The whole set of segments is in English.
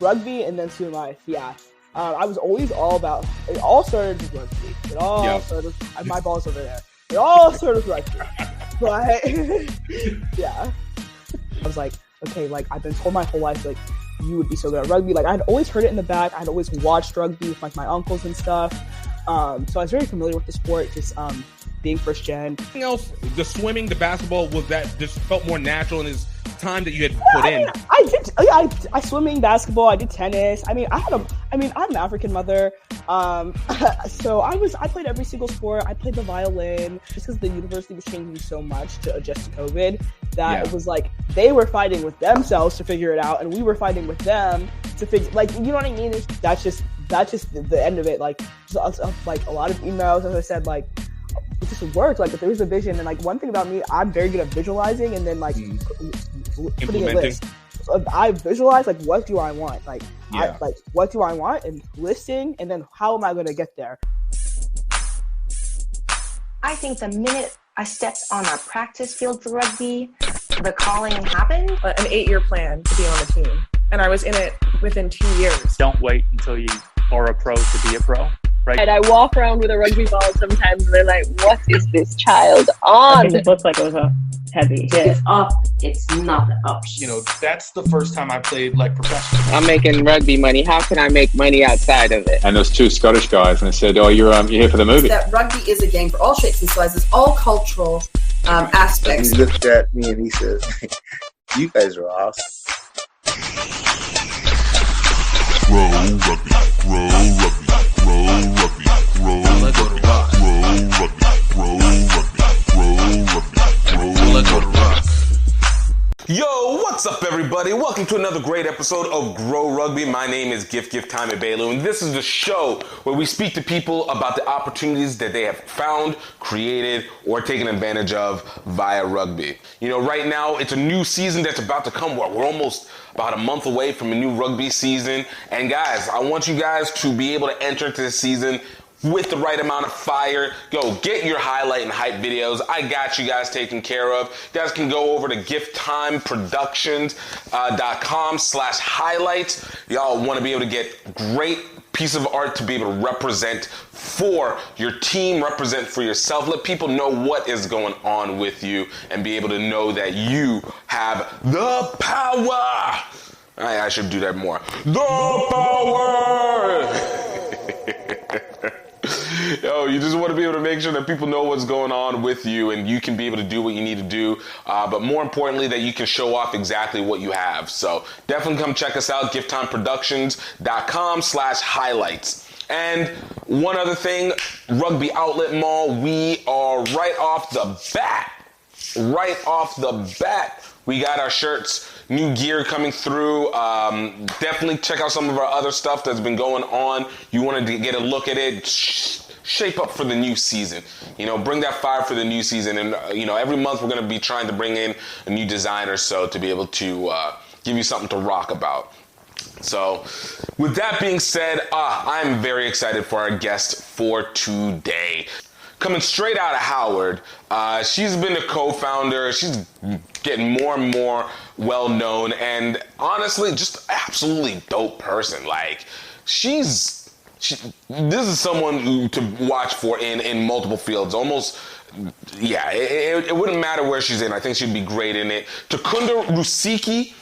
rugby and then student life. Yeah. I was always all about, it all started with rugby. It all started, my ball's over there. It all started with rugby. But, yeah. I was like, okay, like, I've been told my whole life, like, you would be so good at rugby. Like, I'd always heard it in the back. I'd always watched rugby with, like, my uncles and stuff. So I was very familiar with the sport, just being first gen. Anything else, the swimming, the basketball, was that just felt more natural in his time that you had put in? I swimming, basketball, I did tennis. I'm an African mother. So I played every single sport. I played the violin just because the university was changing so much to adjust to COVID that it was like they were fighting with themselves to figure it out, and we were fighting with them to figure, like, you know what I mean? That's just the end of it. Like, like a lot of emails, as I said, like, it just worked. Like, if there was a vision, and like one thing about me, I'm very good at visualizing and then like putting a list. So I visualize, like, what do I want? Like, what do I want, and listing, and then how am I going to get there? I think the minute I stepped on a practice field for rugby, the calling happened. An 8-year plan to be on the team, and I was in it within 2 years. Don't wait until you are a pro to be a pro. Right. And I walk around with a rugby ball sometimes, and they're like, what is this child on? It looked like it was a heavy hit. It's up, it's not up. You know, that's the first time I played like professional. I'm making rugby money. How can I make money outside of it? And there's two Scottish guys, and they said, "Oh, you're here for the movie." That rugby is a game for all shapes and sizes, all cultural aspects. He looked at me and he says, "You guys are awesome." Grow rugby, grow rugby, grow rugby, grow rugby, grow rugby, grow rugby, grow rugby, grow rugby. Yo, what's up, everybody? Welcome to another great episode of Grow Rugby. My name is GiftTime and this is the show where we speak to people about the opportunities that they have found, created, or taken advantage of via rugby. You know, right now, it's a new season that's about to come where we're almost about a month away from a new rugby season. And guys, I want you guys to be able to enter into this season with the right amount of fire. Go get your highlight and hype videos. I got you guys taken care of. You guys can go over to gifttimeproductions.com/highlights. Y'all want to be able to get great piece of art to be able to represent for your team, represent for yourself. Let people know what is going on with you and be able to know that you have the power. I should do that more. The power! Yo, you just want to be able to make sure that people know what's going on with you and you can be able to do what you need to do. But more importantly, that you can show off exactly what you have. So definitely come check us out, gifttimeproductions.com/highlights. And one other thing, Rugby Outlet Mall, we are right off the bat, we got our shirts, new gear coming through. Definitely check out some of our other stuff that's been going on. You wanted to get a look at it, shape up for the new season. You know, bring that fire for the new season. And, you know, every month we're going to be trying to bring in a new designer so to be able to give you something to rock about. So, with that being said, I'm very excited for our guest for today. Coming straight out of Howard, she's been a co-founder. She's getting more and more well-known, and honestly, just absolutely dope person. Like, this is someone to watch for in multiple fields. Almost, yeah, it wouldn't matter where she's in. I think she'd be great in it. Takunda Rusike,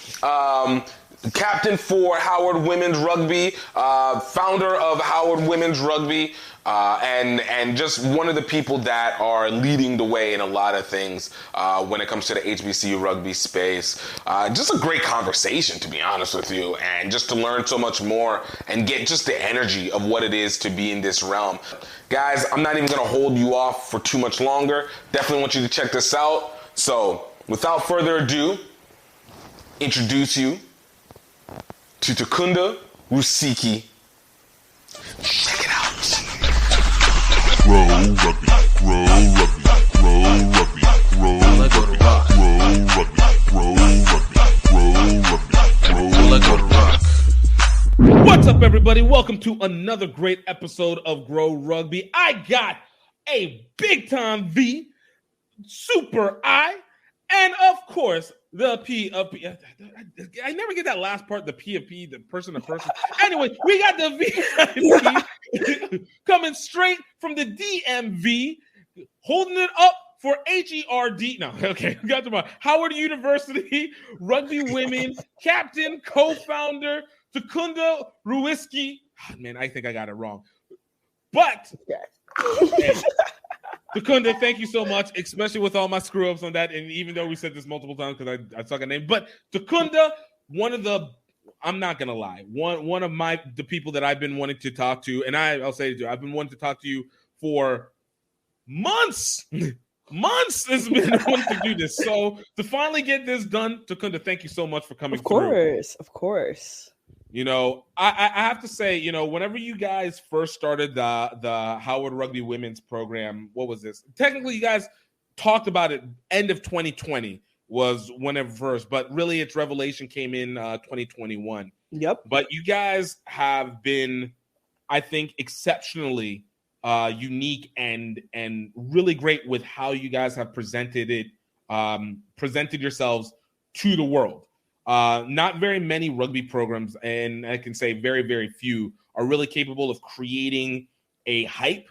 captain for Howard Women's Rugby, founder of Howard Women's Rugby, and just one of the people that are leading the way in a lot of things when it comes to the HBCU rugby space. Just a great conversation, to be honest with you, and just to learn so much more and get just the energy of what it is to be in this realm. Guys, I'm not even going to hold you off for too much longer. Definitely want you to check this out. So, without further ado, introduce you to Takunda Rusike. Check it out. Grow rugby, grow rugby, grow rugby, grow rugby, grow rugby, grow rugby, grow rugby, grow rugby. What's up, everybody? Welcome to another great episode of Grow Rugby. I got a big time V, super I, and of course, the P of P. I never get that last part, the P of P, the person to person. Anyway, we got the VIP coming straight from the DMV, holding it up for HERD. No, okay, we got the Howard University Rugby Women captain, co-founder, Takunda Rusike. Man, I think I got it wrong. But hey, Takunda, thank you so much, especially with all my screw ups on that. And even though we said this multiple times because I suck at name, but Takunda, I'm not gonna lie, one of the people that I've been wanting to talk to, and I'll say it to you, I've been wanting to talk to you for months. Months has been wanting to do this. So to finally get this done, Takunda, thank you so much for coming through. Of course. You know, I have to say, you know, whenever you guys first started the Howard Rugby Women's program, what was this? Technically, you guys talked about it end of 2020 was whenever first, but really its revelation came in 2021. Yep. But you guys have been, I think, exceptionally unique and really great with how you guys have presented yourselves to the world. Not very many rugby programs, and I can say very, very few, are really capable of creating a hype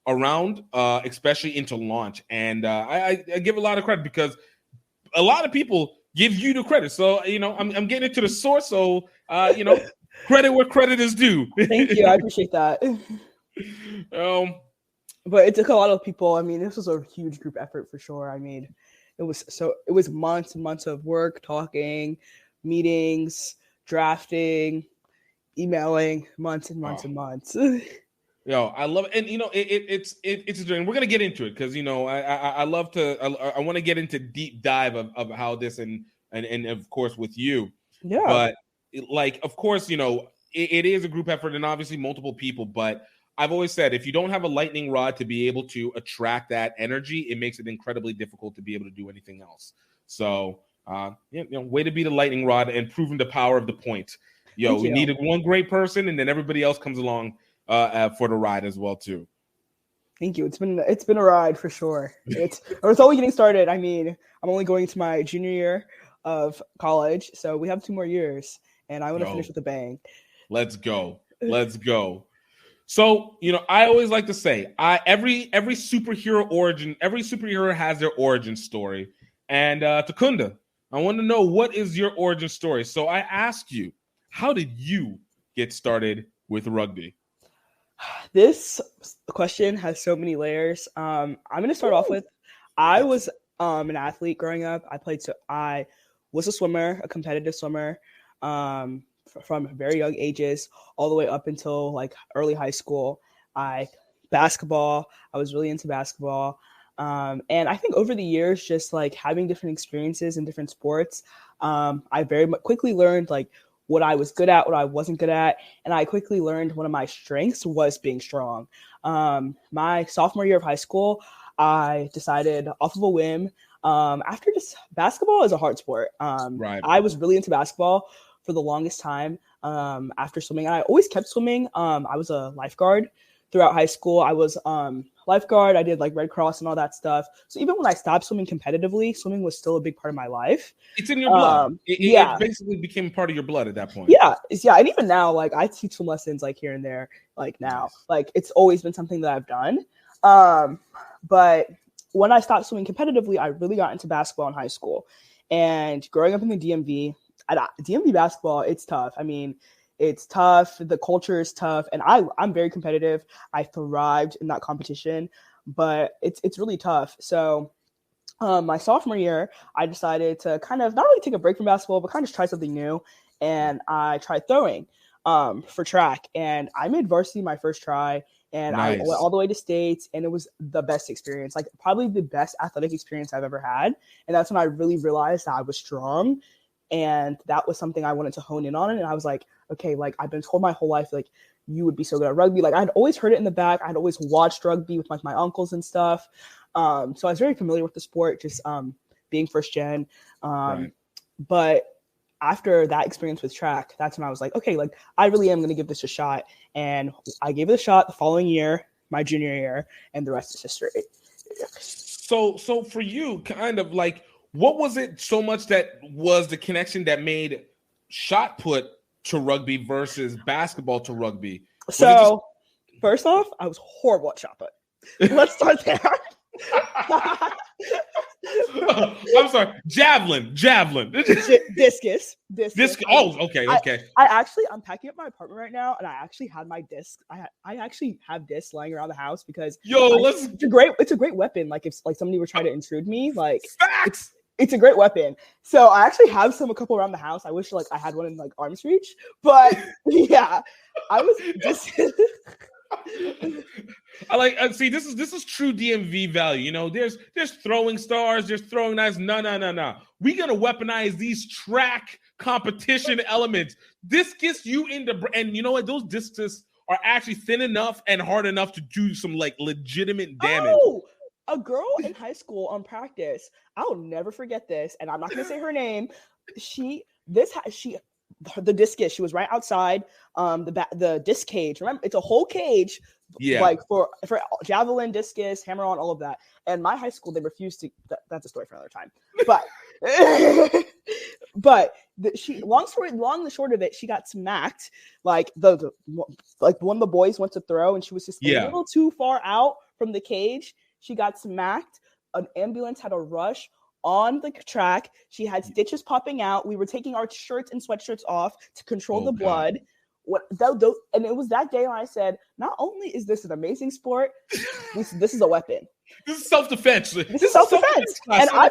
around, especially into launch. And I give a lot of credit because a lot of people give you the credit. So, you know, I'm getting into the source. So, you know, credit where credit is due. Thank you. I appreciate that. But it took a lot of people. I mean, this was a huge group effort for sure. I mean, it was months and months of work, talking, meetings, drafting, emailing, months and months and months. Yo, I love it. And, you know, it's a journey. We're going to get into it because, you know, I love to, I want to get into deep dive of how this and of course with you. Yeah. But like, of course, you know, it is a group effort and obviously multiple people, but I've always said, if you don't have a lightning rod to be able to attract that energy, it makes it incredibly difficult to be able to do anything else. So, you know, way to be the lightning rod and proving the power of the point. Yo, we needed one great person, and then everybody else comes along for the ride as well too. Thank you. It's been a ride for sure. It's only getting started. I mean, I'm only going to my junior year of college, so we have 2 more years, and I want to finish with a bang. Let's go. Let's go. So, you know, I always like to say, every superhero has their origin story. And Takunda, I want to know, what is your origin story? So I ask you, how did you get started with rugby? This question has so many layers. I'm going to start off with, I was an athlete growing up. I was a swimmer, a competitive swimmer. From very young ages all the way up until like early high school. Basketball, I was really into basketball. And I think over the years, just like having different experiences in different sports, I very quickly learned like what I was good at, what I wasn't good at. And I quickly learned one of my strengths was being strong. My sophomore year of high school, I decided off of a whim, after just basketball is a hard sport. Right. I was really into basketball for the longest time after swimming. And I always kept swimming. I was a lifeguard throughout high school. I was lifeguard. I did like Red Cross and all that stuff. So even when I stopped swimming competitively, swimming was still a big part of my life. It's in your blood. It basically became part of your blood at that point. Yeah. And even now, like I teach some lessons like here and there, like now, like it's always been something that I've done. But when I stopped swimming competitively, I really got into basketball in high school. And growing up in the DMV basketball, it's tough. I mean, it's tough. The culture is tough. And I'm very competitive. I thrived in that competition, but it's really tough. So my sophomore year, I decided to kind of not really take a break from basketball, but kind of try something new. And I tried throwing for track. And I made varsity my first try. And nice. I went all the way to states, and it was the best experience, like probably the best athletic experience I've ever had. And that's when I really realized that I was strong. And that was something I wanted to hone in on. And I was like, okay, like I've been told my whole life, like you would be so good at rugby. Like I'd always heard it in the back. I'd always watched rugby with like my uncles and stuff. So I was very familiar with the sport, just being first gen. Right. But after that experience with track, that's when I was like, okay, like I really am going to give this a shot. And I gave it a shot the following year, my junior year, and the rest is history. So for you, kind of like, what was it so much that was the connection that made shot put to rugby versus basketball to rugby? So, first off, I was horrible at shot put. Let's start there. I'm sorry. Javelin. Discus. Oh, okay. I'm packing up my apartment right now, and I actually had my disc. I actually have discs lying around the house because it's a great weapon. Like if somebody were trying to intrude me, like facts. It's a great weapon. So I actually have a couple around the house. I wish I had one in arm's reach, but yeah, I was just. I see. This is true DMV value. There's throwing stars, there's throwing knives. No. We're gonna weaponize these track competition elements. This gets you into, and you know what? Those discs are actually thin enough and hard enough to do some legitimate damage. Oh, a girl in high school on practice. I'll never forget this, and I'm not gonna say her name. The discus, she was right outside the disc cage. Remember, it's a whole cage, for javelin, discus, hammer on, all of that. And my high school, they refused to. That's a story for another time. But long and short of it, she got smacked. One of the boys went to throw, and she was just a little too far out from the cage. She got smacked. An ambulance had to rush on the track. She had stitches popping out. We were taking our shirts and sweatshirts off to control the blood. And it was that day when I said, not only is this an amazing sport, this is a weapon. This is self-defense. This is self-defense. And I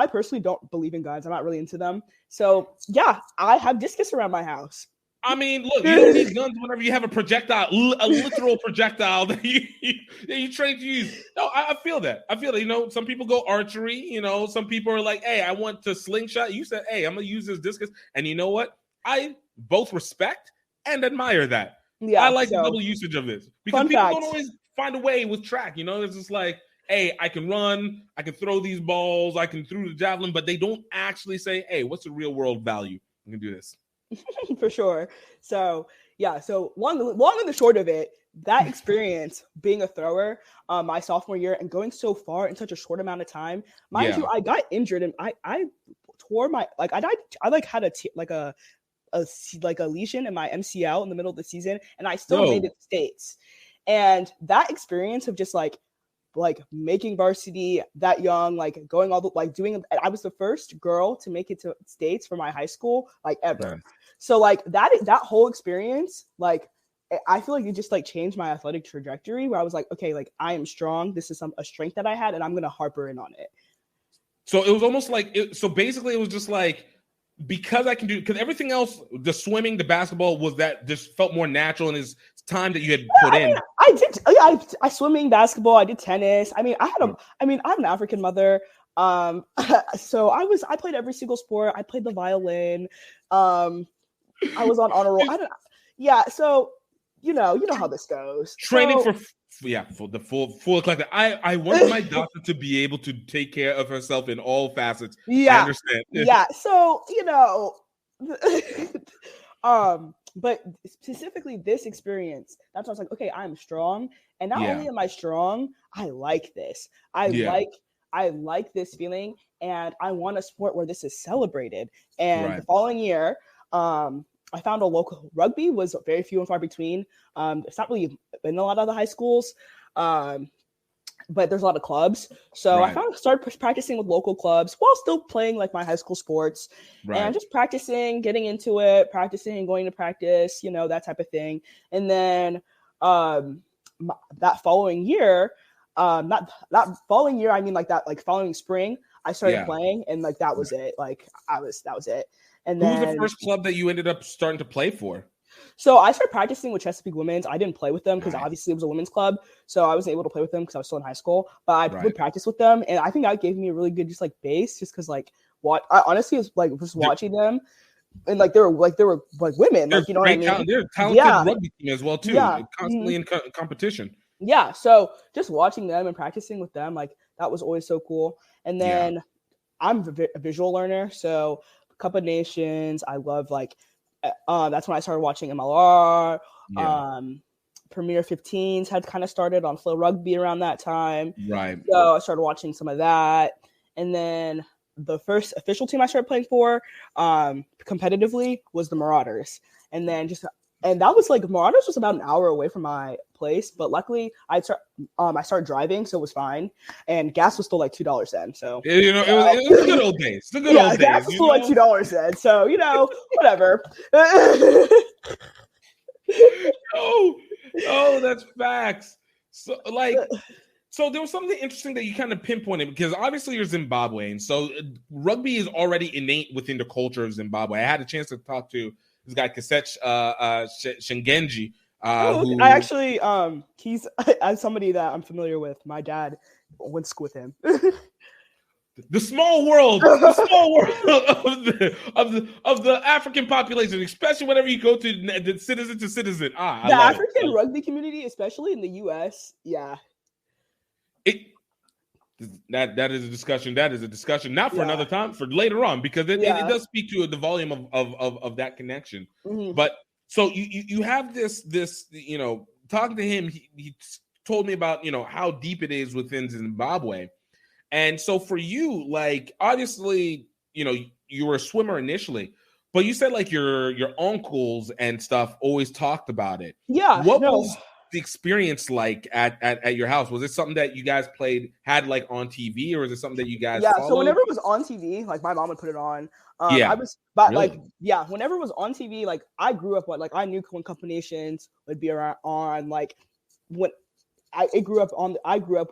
personally don't believe in guns. I'm not really into them. So yeah, I have discus around my house. I mean, look, you don't need guns whenever you have a projectile, a literal projectile that you train to use. No, I feel that. Some people go archery. Some people are like, hey, I want to slingshot. You said, hey, I'm going to use this discus. And you know what? I both respect and admire that. Yeah, I like the double usage of this. Because people don't always find a way with track. It's just like, hey, I can run, I can throw these balls, I can throw the javelin, but they don't actually say, hey, what's the real world value? I can do this. For sure. So yeah, so long and the short of it, that experience being a thrower my sophomore year and going so far in such a short amount of time, mind you, I got injured and I tore my I had a lesion in my MCL in the middle of the season, and I still made it to states. And that experience of just making varsity that young, going all the doing. I was the first girl to make it to states for my high school, ever. Nice. So that whole experience, I feel like it just changed my athletic trajectory. Where I was like, okay, I am strong. This is a strength that I had, and I'm gonna harper in on it. So it was almost so basically it was just because I can do, because everything else, the swimming, the basketball, was that just felt more natural and is time that you had put in. I swimming, basketball, I did tennis. I'm an African mother. So I played every single sport. I played the violin. I was on honor roll. So you know how this goes. Training for the full collective. I want my daughter to be able to take care of herself in all facets. Yeah. I understand. Yeah. So, but specifically this experience, that's why I was like, okay, I'm strong. And not only am I strong, I like this. I like this feeling, and I want a sport where this is celebrated. And the following year, I found a local. Rugby was very few and far between. It's not really in a lot of the high schools, but there's a lot of clubs. So I started practicing with local clubs while still playing my high school sports, and just practicing, getting into it, practicing, going to practice, that type of thing. And then that following year, following spring, I started playing, and that was it. That was it. And who was the first club that you ended up starting to play for? So I started practicing with Chesapeake Women's. I didn't play with them because obviously it was a women's club, so I wasn't able to play with them because I was still in high school. But I would practice with them, and I think that gave me a really good base, just because I honestly was just watching them, and they were women, you know what I mean? They're a talented rugby team as well too. Constantly in competition. Yeah, so just watching them and practicing with them, that was always so cool. And then I'm a visual learner, so Cup of Nations, I love that's when I started watching MLR. Premier 15s had kind of started on Flow Rugby around that time. Right. So I started watching some of that. And then the first official team I started playing for competitively was the Marauders. And then that was like, Marauders was about an hour away from my place, but luckily I started driving, so it was fine. And gas was still like $2 then. So it was the good old days. The good old days. Gas was still like $2 then. So whatever. Oh, that's facts. So there was something interesting that you kind of pinpointed, because obviously you're Zimbabwean, so rugby is already innate within the culture of Zimbabwe. I had a chance to talk to this guy Kasech Shengenji. I actually, he's as somebody that I'm familiar with. My dad went to school with him. The small world of the African population, especially whenever you go to the citizen to citizen. The African rugby community, especially in the U.S., yeah. That is a discussion. That is a discussion, not for another time, for later on, because it does speak to the volume of that connection. Mm-hmm. But so you have this talking to him, he told me about how deep it is within Zimbabwe. And so for you, like, obviously, you were a swimmer initially, but you said like your uncles and stuff always talked about it. Yeah. What was the experience like at your house? Was it something that you guys had like on TV, or is it something that you guys followed? So whenever it was on TV, like my mom would put it on. Whenever it was on TV, like I grew up I knew when Cup of Nations would be on, like when I grew up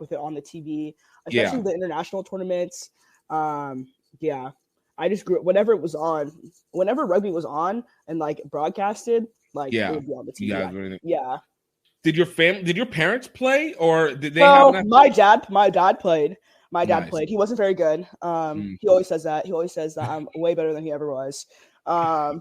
with it on the TV, especially the international tournaments. I just grew up whenever it was on, whenever rugby was on and like broadcasted, like it would be on the TV. Yeah. Did your parents play, or did they my dad played. My dad played. He wasn't very good. He always says that. He always says that I'm way better than he ever was. But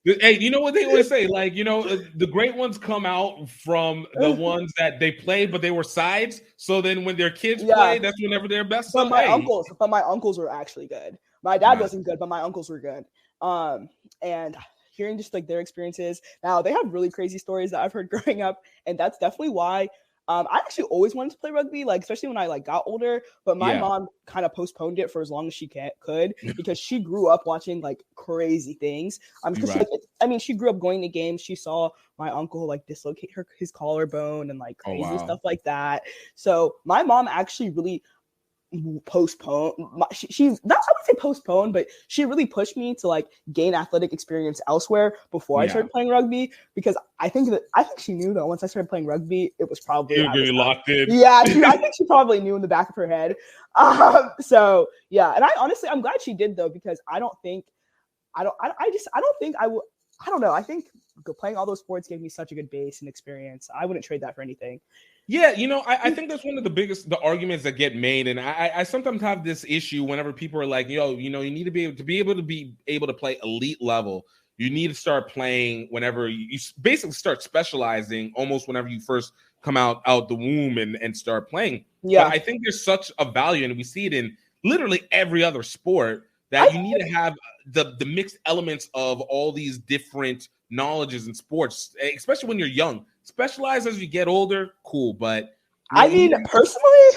hey, you know what they always say? Like, the great ones come out from the ones that they played, but they were sides. So then when their kids play, that's whenever they're best. But my uncles were actually good. My dad wasn't good, but my uncles were good. And hearing just like their experiences. Now they have really crazy stories that I've heard growing up, and that's definitely why I actually always wanted to play rugby, like especially when I like got older. But my mom kind of postponed it for as long as she could because she grew up watching like crazy things. She grew up going to games. She saw my uncle like dislocate his collarbone and like crazy stuff like that. So my mom actually really postponed. She not, I would say postponed, but she really pushed me to like gain athletic experience elsewhere before I started playing rugby, because I think she knew that once I started playing rugby, it was probably locked in. Yeah, I think she probably knew in the back of her head. So yeah, and I'm glad she did though, because I think playing all those sports gave me such a good base and experience. I wouldn't trade that for anything. Yeah, I think that's one of the arguments that get made, and I sometimes have this issue whenever people are like, you need to be able to play elite level. You need to start playing whenever you basically start specializing, almost whenever you first come out the womb and start playing. Yeah, but I think there's such a value, and we see it in literally every other sport, that you need to have the mixed elements of all these different knowledges in sports, especially when you're young. Specialize as you get older, cool. But personally,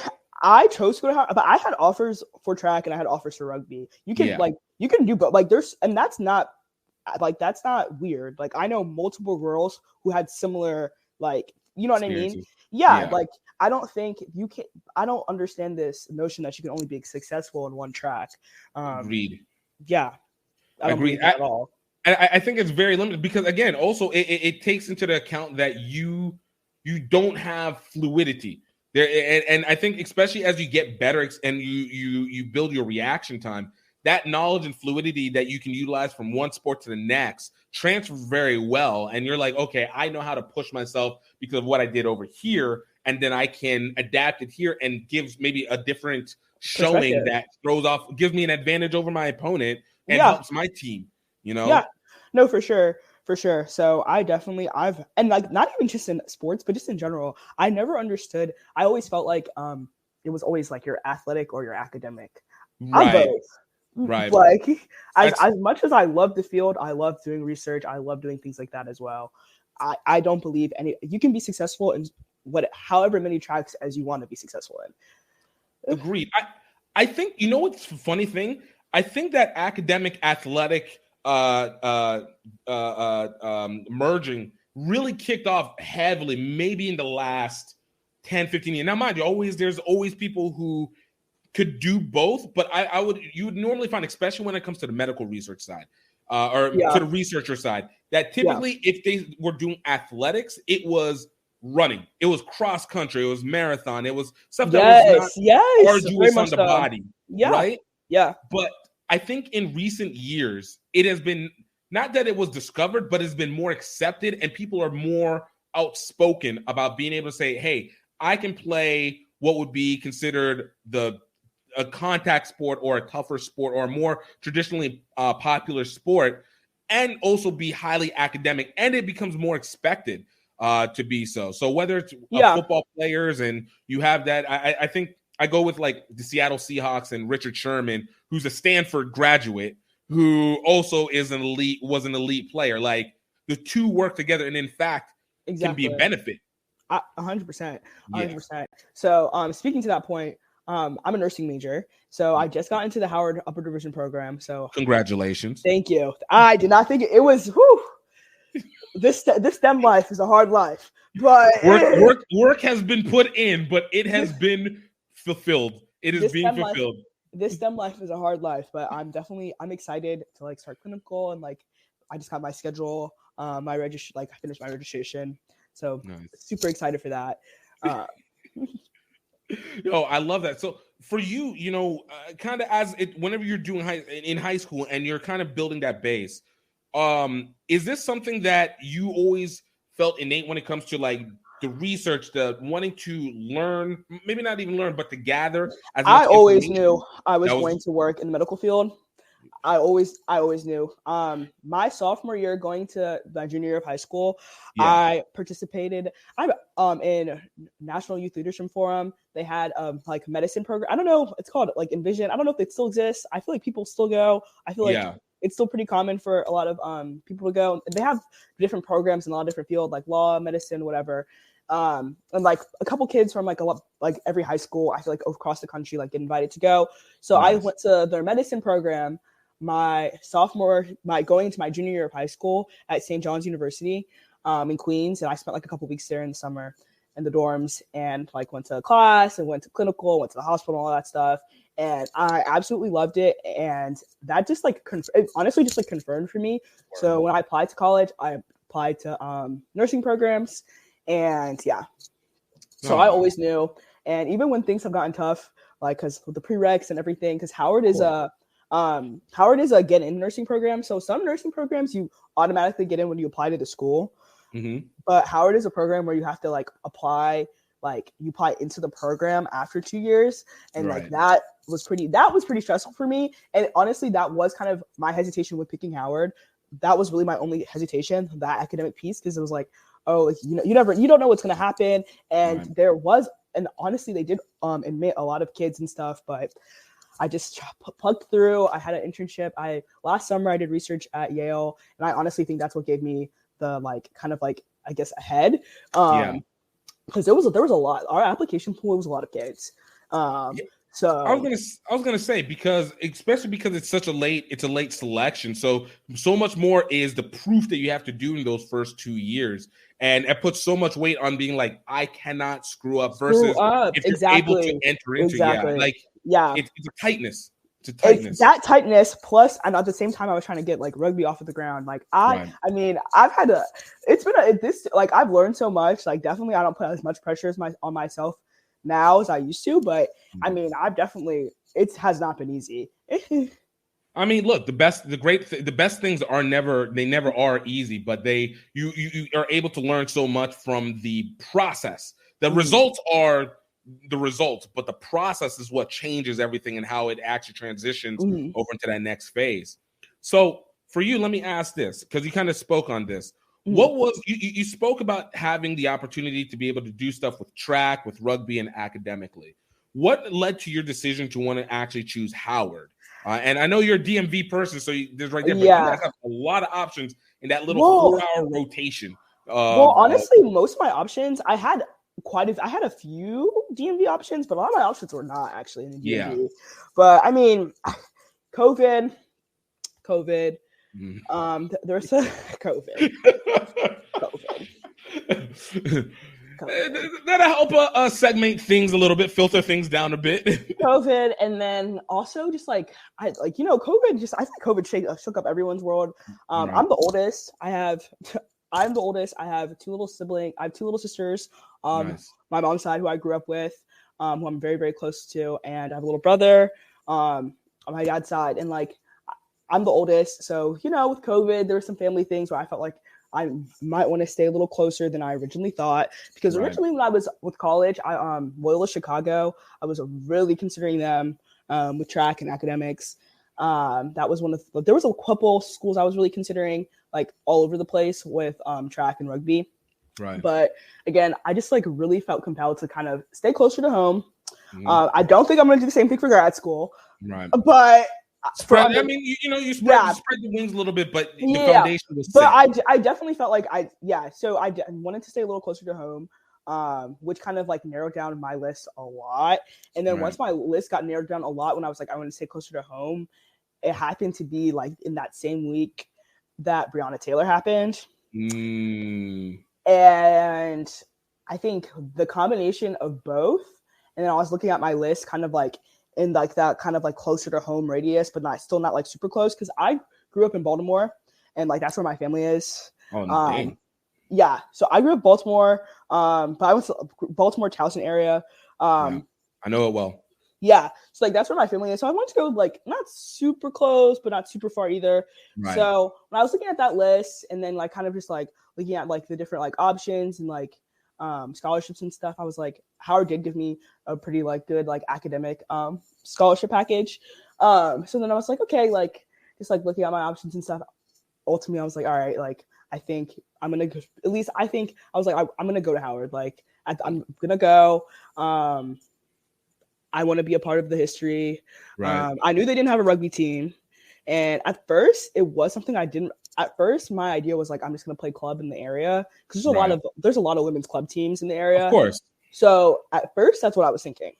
I chose to go to Howard, but I had offers for track and I had offers for rugby. You can do both. Like that's not weird. Like I know multiple girls who had similar, like, you know what I mean? Yeah. Like I don't think you can. I don't understand this notion that you can only be successful in one track. Agreed. Yeah, I don't agree at all. I think it's very limited because, again, also it takes into the account that you don't have fluidity there, and I think especially as you get better and you build your reaction time, that knowledge and fluidity that you can utilize from one sport to the next transfers very well, and you're like, okay, I know how to push myself because of what I did over here, and then I can adapt it here and gives maybe a different showing that gives me an advantage over my opponent and helps my team. Yeah, no, for sure. So and like not even just in sports, but just in general, I never understood. I always felt like it was always like you're athletic or you're academic. Right. I'm both. Right. Like as much as I love the field, I love doing research. I love doing things like that as well. I don't believe you can be successful however many tracks as you want to be successful in. Agreed. I think, you know what's the funny thing? I think that academic athletic merging really kicked off heavily maybe in the last 10, 15 years. Now, mind you, there's always people who could do both, but you would normally find, especially when it comes to the medical research side to the researcher side, that typically if they were doing athletics, it was running, it was cross country, it was marathon, it was stuff that was not arduous on the body, right? Yeah. But I think in recent years, it has been not that it was discovered, but it's been more accepted, and people are more outspoken about being able to say, hey, I can play what would be considered a contact sport or a tougher sport or a more traditionally popular sport, and also be highly academic, and it becomes more expected to be so. So whether it's football players and you have that, I think I go with like the Seattle Seahawks and Richard Sherman, who's a Stanford graduate, who also was an elite player. Like the two work together, and in fact, can be a benefit. 100%. 100%. So speaking to that point, I'm a nursing major. So I just got into the Howard Upper Division program. So congratulations. Thank you. I did not think it was this STEM life is a hard life. But work has been put in, but it has been fulfilled. It is being fulfilled. This STEM life is a hard life, but I'm excited to like start clinical, and like I just got my schedule, I finished my registration. So nice. Super excited for that. I love that. So for you, kind of whenever you're doing in high school and you're kind of building that base, is this something that you always felt innate when it comes to like the research, the wanting to learn, maybe not even learn, but to gather? I always knew I was going to work in the medical field. I always knew. My sophomore year, going to my junior year of high school, I participated. I'm in National Youth Leadership Forum. They had like medicine program. I don't know. It's called like Envision. I don't know if it still exists. I feel like people still go. I feel like it's still pretty common for a lot of people to go. They have different programs in a lot of different fields, like law, medicine, whatever. And like a couple kids from like every high school, I feel like across the country, like get invited to go. So nice. I went to their medicine program going into my junior year of high school at St. John's University in Queens. And I spent like a couple weeks there in the summer in the dorms, and like went to class and went to clinical, went to the hospital, all that stuff. And I absolutely loved it. And that just like, it honestly just like confirmed for me. So when I applied to college, I applied to nursing programs, and so I always knew. And even when things have gotten tough, like because with the prereqs and everything, because Howard is a get in nursing program. So some nursing programs you automatically get in when you apply to the school. Mm-hmm. But Howard is a program where you have to like apply, like you apply into the program after 2 years. And like that was pretty stressful for me. And honestly, that was kind of my hesitation with picking Howard. That was really my only hesitation, that academic piece, because it was like, oh, you don't know what's going to happen. And there was, and honestly, they did admit a lot of kids and stuff, but I just plugged through. I had an internship. Last summer I did research at Yale, and I honestly think that's what gave me the like kind of like, I guess, ahead. Because there was a lot. Our application pool was a lot of kids. So I was gonna say, especially because it's a late selection. So much more is the proof that you have to do in those first 2 years, and it puts so much weight on being like, I cannot screw up versus if you're able to enter into it's a tightness. It's that tightness plus, and at the same time, I was trying to get like rugby off of the ground. Like I mean, I've learned so much. Like definitely, I don't put as much pressure on myself now as I used to. But I mean, it has not been easy. I mean, look, the best things never are easy, but you are able to learn so much from the process. The results are the results, but the process is what changes everything and how it actually transitions over into that next phase. So for you, let me ask this, because you kind of spoke on this. What was you spoke about having the opportunity to be able to do stuff with track, with rugby, and academically. What led to your decision to want to actually choose Howard? And I know you're a DMV person, so there's right there, but you guys have a lot of options in that little 4-hour rotation. Honestly, most of my options I had I had a few DMV options, but a lot of my options were not actually in the DMV. Yeah. But I mean, COVID. There's a COVID. That'll help segment things a little bit, filter things down a bit. COVID, and then also just like COVID. I think COVID shook up everyone's world. Right. I'm the oldest. I'm the oldest. I have two little siblings. I have two little sisters. Nice. My mom's side, who I grew up with, who I'm very, very close to, and I have a little brother on my dad's side, and like I'm the oldest. So with COVID, there were some family things where I felt like I might want to stay a little closer than I originally thought, because originally when I was with college, Loyola Chicago, I was really considering them with track and academics. That was there was a couple schools I was really considering, like all over the place with track and rugby. Right. But again, I just like really felt compelled to kind of stay closer to home. I don't think I'm going to do the same thing for grad school. Right. But spread the wings a little bit, but the foundation was set. But I definitely felt like so I wanted to stay a little closer to home, which kind of like narrowed down my list a lot. And then once my list got narrowed down a lot, when I was like, I want to stay closer to home, it happened to be like in that same week that Breonna Taylor happened. And I think the combination of both, and then I was looking at my list kind of like in like that kind of like closer to home radius, but still not like super close, because I grew up in Baltimore and like that's where my family is. Oh, no, yeah. So I grew up in Baltimore, but I went to Baltimore Towson area. I know it well. Yeah. So like that's where my family is. So I wanted to go like not super close, but not super far either. Right. So when I was looking at that list and then like kind of just like looking at like the different like options and like scholarships and stuff, I was like, Howard did give me a pretty like good like academic scholarship package. So then I was like, okay, like just like looking at my options and stuff. Ultimately, I was like, all right, like I think I'm gonna I'm gonna go to Howard. Like I'm gonna go. I want to be a part of the history. Right. I knew they didn't have a rugby team, and at first it was something I didn't. At first, my idea was like I'm just gonna play club in the area, because there's a lot of women's club teams in the area. Of course. So at first, that's what I was thinking.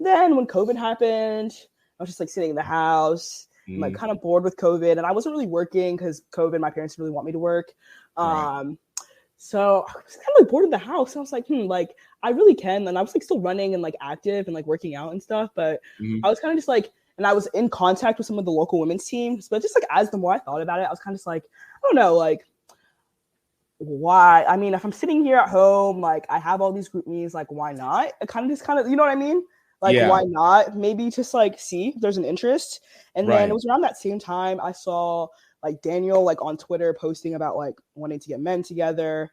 Then when COVID happened, I was just like sitting in the house, like kind of bored with COVID, and I wasn't really working because COVID. My parents didn't really want me to work. So I was kind of like bored in the house. I was like, like I really can. And I was like still running and like active and like working out and stuff. But I was kind of just like, and I was in contact with some of the local women's teams. But just like as the more I thought about it, I was kind of just like, I don't know, like why? I mean, if I'm sitting here at home, like I have all these group meetings, like why not? I kind of, you know what I mean? Like, why not? Maybe just like see if there's an interest. And then it was around that same time I saw like Daniel like on Twitter posting about like wanting to get men together.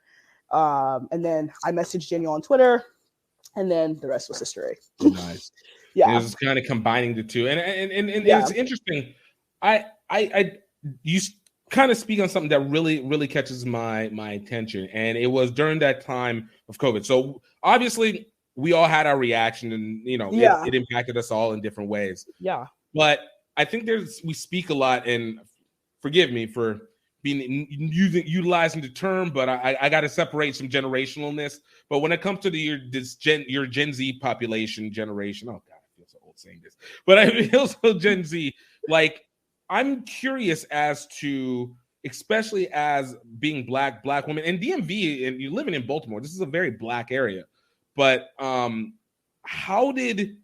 And then I messaged Daniel on Twitter, and then the rest was history. Nice. Yeah. It was kind of combining the two. And it's interesting. You kind of speak on something that really, really catches my attention. And it was during that time of COVID. So obviously we all had our reaction, and it impacted us all in different ways. Yeah. But I think we speak a lot, and forgive me for utilizing the term, but I got to separate some generationalness. But when it comes to your Gen Z population generation, oh God, I feel so old saying this, but I feel so Gen Z. Like, I'm curious as to, especially as being black women and DMV, and you're living in Baltimore. This is a very black area, but how did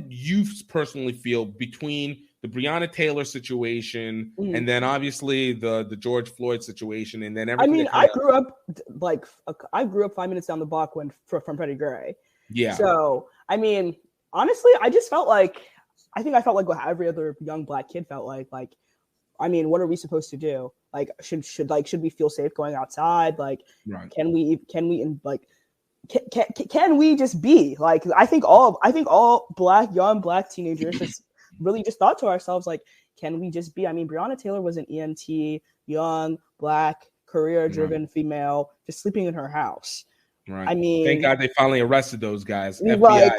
you personally feel between the Breonna Taylor situation and then obviously the George Floyd situation, and then everything? I mean, I grew up 5 minutes down the block from Freddie Gray. Yeah. So I mean, honestly, I felt like what every other young black kid felt like. Like, I mean, what are we supposed to do? Like, should we feel safe going outside? Like, can we just be like? I think all young black teenagers just really just thought to ourselves, like, can we just be? I mean, Breonna Taylor was an EMT, young, black, career-driven female, just sleeping in her house. Right. I mean, thank God they finally arrested those guys. FBI. Like,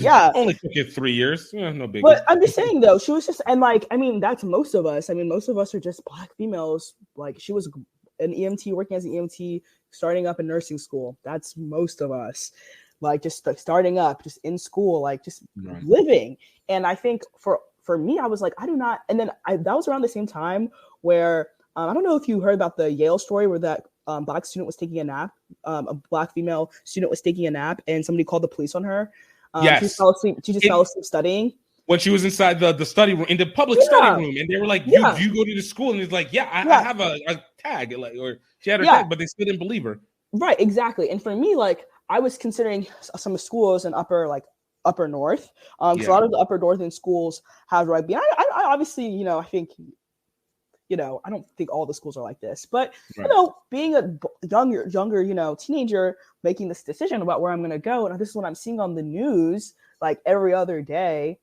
yeah, only took it 3 years. Yeah, no big. But I'm just saying though, she was just, and like, I mean, that's most of us. I mean, most of us are just black females. Like, she was an EMT, working as an EMT, starting up in nursing school. That's most of us. Like just starting up, just in school, like just living. And I think for me, I was like, I do not. And then that was around the same time where I don't know if you heard about the Yale story where that Black student was taking a nap. A Black female student was taking a nap, and somebody called the police on her. Yes. She fell asleep. She just fell asleep studying. When she was inside the study room, in the public study room, and they were like, "You go to the school," and he's like, I have a tag," like, or she had her tag, but they still didn't believe her. Right, exactly. And for me, like, I was considering some schools in upper north. So a lot of the upper northern schools have rugby. And I obviously, I think, I don't think all the schools are like this, but being a younger, teenager, making this decision about where I'm going to go, and this is what I'm seeing on the news like every other day.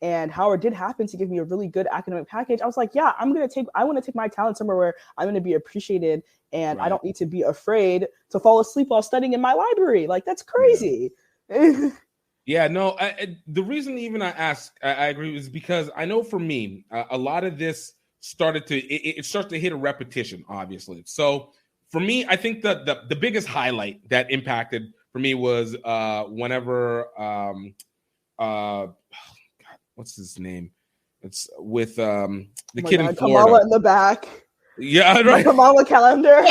And Howard did happen to give me a really good academic package. I was like, I want to take my talent somewhere where I'm going to be appreciated, and I don't need to be afraid to fall asleep while studying in my library. Like, that's crazy. Yeah, no, the reason even I agree is because I know for me, a lot of this started to, it starts to hit a repetition, obviously. So for me, I think the biggest highlight that impacted for me was whenever, what's his name? It's with the kid in Florida. Kamala in the back. Yeah, right. Kamala calendar.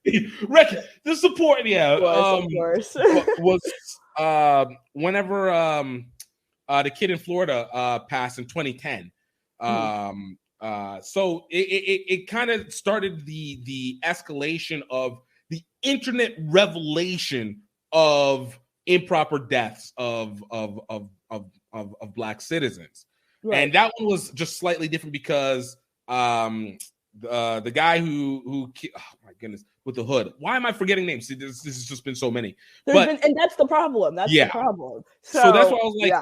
The support, of course. was whenever the kid in Florida passed in 2010. So it kind of started the escalation of the internet revelation of improper deaths of Black citizens. Right. And that one was just slightly different because the guy who oh my goodness, with the hood. Why am I forgetting names? See, this has just been so many. And that's the problem. That's the problem. So that's why I was like,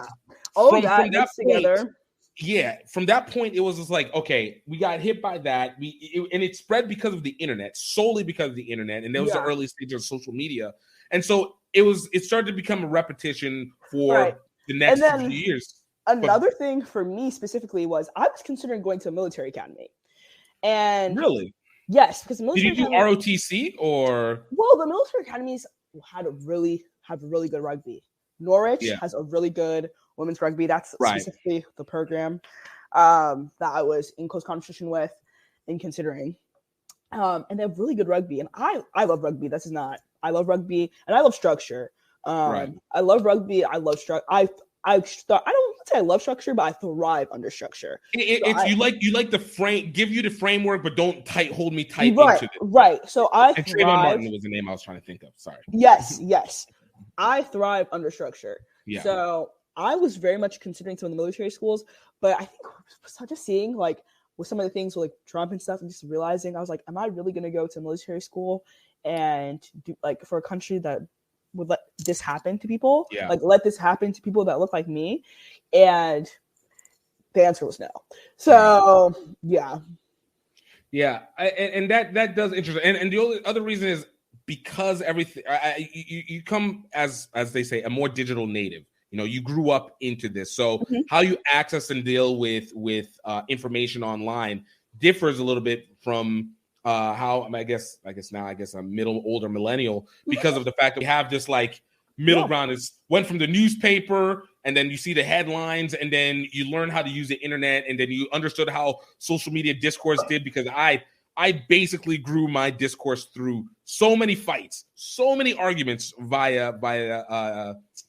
from that together. Point, from that point, it was just like, okay, we got hit by that. And it spread because of the internet, solely because of the internet. And there was the early stage of social media. And so it started to become a repetition for the next few years. Another thing for me specifically was I was considering going to a military academy. And really? Yes, because the military did you do ROTC or? Well, the military academies have really good rugby. Norwich has a really good women's rugby. That's specifically the program that I was in close competition with and considering. And they have really good rugby. And I love rugby. I love rugby and I love structure. I love rugby. I love structure. I don't say I love structure, but I thrive under structure. You like the frame, give you the framework, but don't hold me tight into it. Right. So and Trayvon Martin was the name I was trying to think of. Sorry. Yes. I thrive under structure. Yeah. So I was very much considering some of the military schools, but I think just seeing like with some of the things with like Trump and stuff, and just realizing I was like, am I really going to go to military school and do like for a country that would let this happen to people, like let this happen to people that look like me? And the answer was no. So and that does interest. And the only other reason is because everything you come as they say a more digital native. You grew up into this, so how you access and deal with information online differs a little bit from how I guess now I'm older millennial because of the fact that we have this like middle ground. Is went from the newspaper, and then you see the headlines, and then you learn how to use the internet, and then you understood how social media discourse did, because I basically grew my discourse through so many fights, so many arguments via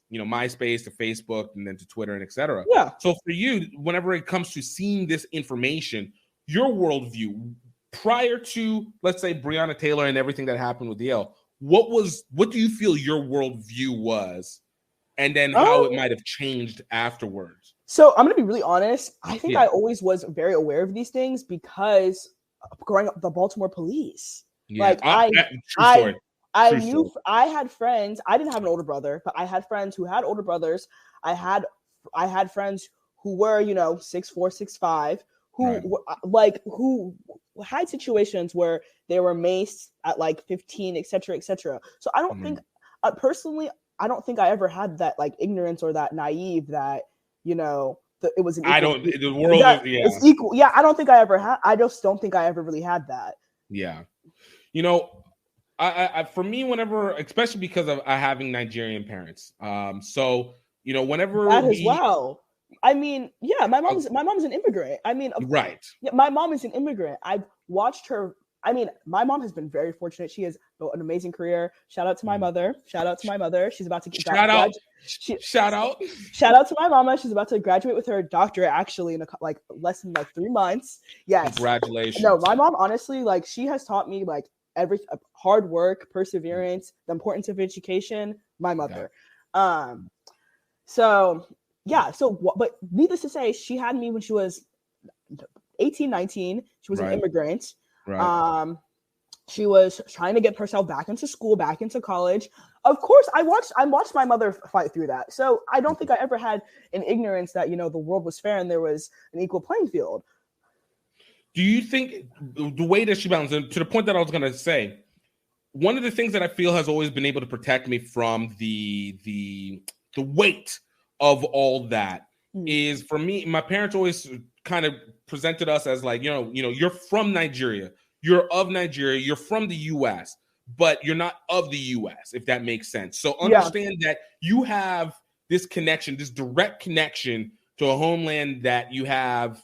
MySpace to Facebook and then to Twitter and etc. Yeah. So for you, whenever it comes to seeing this information, your worldview prior to, let's say, Breonna Taylor and everything that happened with Yale, what do you feel your worldview was, and then how it might have changed afterwards? So I'm going to be really honest. I think I always was very aware of these things because growing up, the Baltimore police. Yeah. Like I knew I had friends. I didn't have an older brother, but I had friends who had older brothers. I had friends who were 6'4", 6'5", who had situations where they were maced at like 15, etc. So I don't think personally, I don't think I ever had that like ignorance or that naive that it was an equal, the world it's equal. Yeah, I don't think I ever had. I just don't think I ever really had that. Yeah. You know, I for me, whenever, especially because of having Nigerian parents, so you know, whenever that as well. I mean, yeah, my mom's an immigrant. I mean, right. Yeah, my mom is an immigrant. I've watched her. I mean, my mom has been very fortunate. She has built an amazing career. Shout out to my mother. She's about to get shout out to my mama. She's about to graduate with her doctorate actually in less than 3 months. Yes. Congratulations. No, my mom honestly, she has taught me hard work, perseverance, the importance of education. My mother. But needless to say, she had me when she was 18, 19. She was an immigrant. Right. She was trying to get herself back into school, back into college. Of course, I watched my mother fight through that. So I don't think I ever had an ignorance that, the world was fair and there was an equal playing field. Do you think the way that she balanced, and to the point that I was going to say, one of the things that I feel has always been able to protect me from the weight of all that is, for me, my parents always kind of presented us as you're from Nigeria, you're of Nigeria, you're from the U.S., but you're not of the U.S., if that makes sense. So understand that you have this connection, this direct connection to a homeland that you have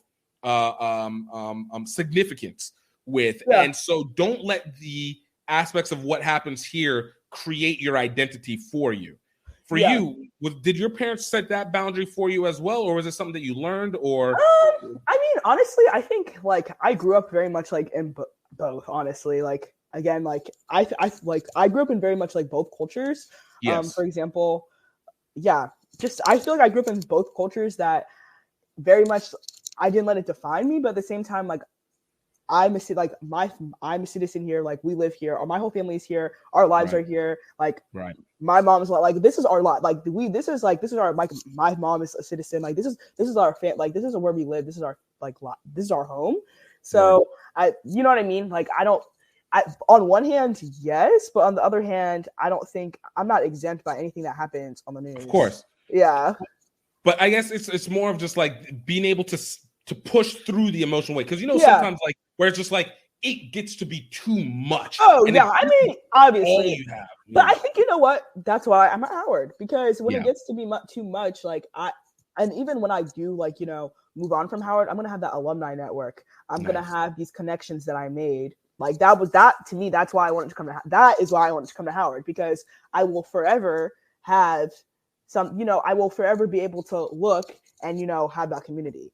significance with. And so don't let the aspects of what happens here create your identity for you. For you, did your parents set that boundary for you as well, or was it something that you learned? Or I mean, honestly, I think I grew up very much in both. Honestly, I grew up in very much both cultures. Yes. For example, I feel like I grew up in both cultures that very much I didn't let it define me, but at the same time, I'm a citizen here. We live here, or my whole family is here. Our lives are here. My mom's this is our lot. This is our my mom is a citizen. This is our this is where we live. This is our this is our home. So you know what I mean? On one hand, yes, but on the other hand, I'm not exempt by anything that happens on the news. Of course. Yeah. But I guess it's more of just being able to push through the emotional way, because sometimes where it's just it gets to be too much. Oh yeah, I mean obviously. All you have. But I think what? That's why I'm at Howard, because when it gets to be too much, and even when I do move on from Howard, I'm gonna have that alumni network. I'm gonna have these connections that I made. That to me, that's why I wanted to come to. That is why I wanted to come to Howard, because I will forever have some. I will forever be able to look and have that community.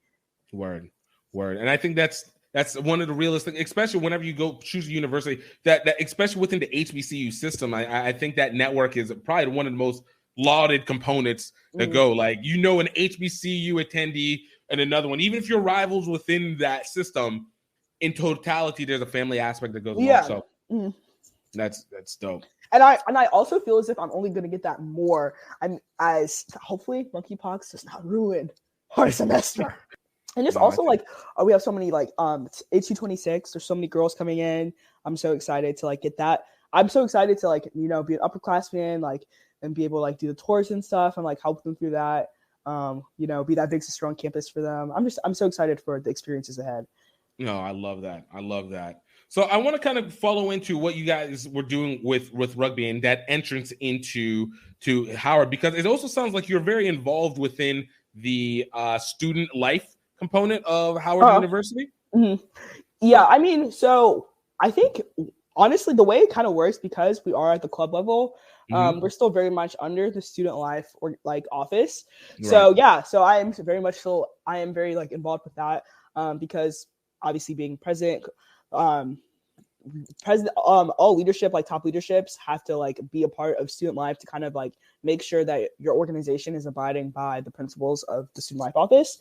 Word. And I think that's one of the realest things, especially whenever you go choose a university, that especially within the HBCU system. I think that network is probably one of the most lauded components that go. An HBCU attendee and another one, even if you're rivals within that system, in totality, there's a family aspect that goes along. So that's dope. And I also feel as if I'm only going to get that more. As hopefully monkeypox does not ruin our semester. And it's also we have so many HU26. There's so many girls coming in. I'm so excited to get that. I'm so excited to be an upperclassman, and be able to do the tours and stuff and help them through that. Be that big sister on campus for them. I'm so excited for the experiences ahead. No, I love that. So I want to kind of follow into what you guys were doing with rugby and that entrance into Howard, because it also sounds like you're very involved within the student life component of Howard University. Mm-hmm. Yeah, I mean, so I think honestly the way it kind of works, because we are at the club level, we're still very much under the student life or office. Right. So I am very much involved with that, because obviously being president, all leadership, top leaderships have to be a part of student life to kind of make sure that your organization is abiding by the principles of the student life office.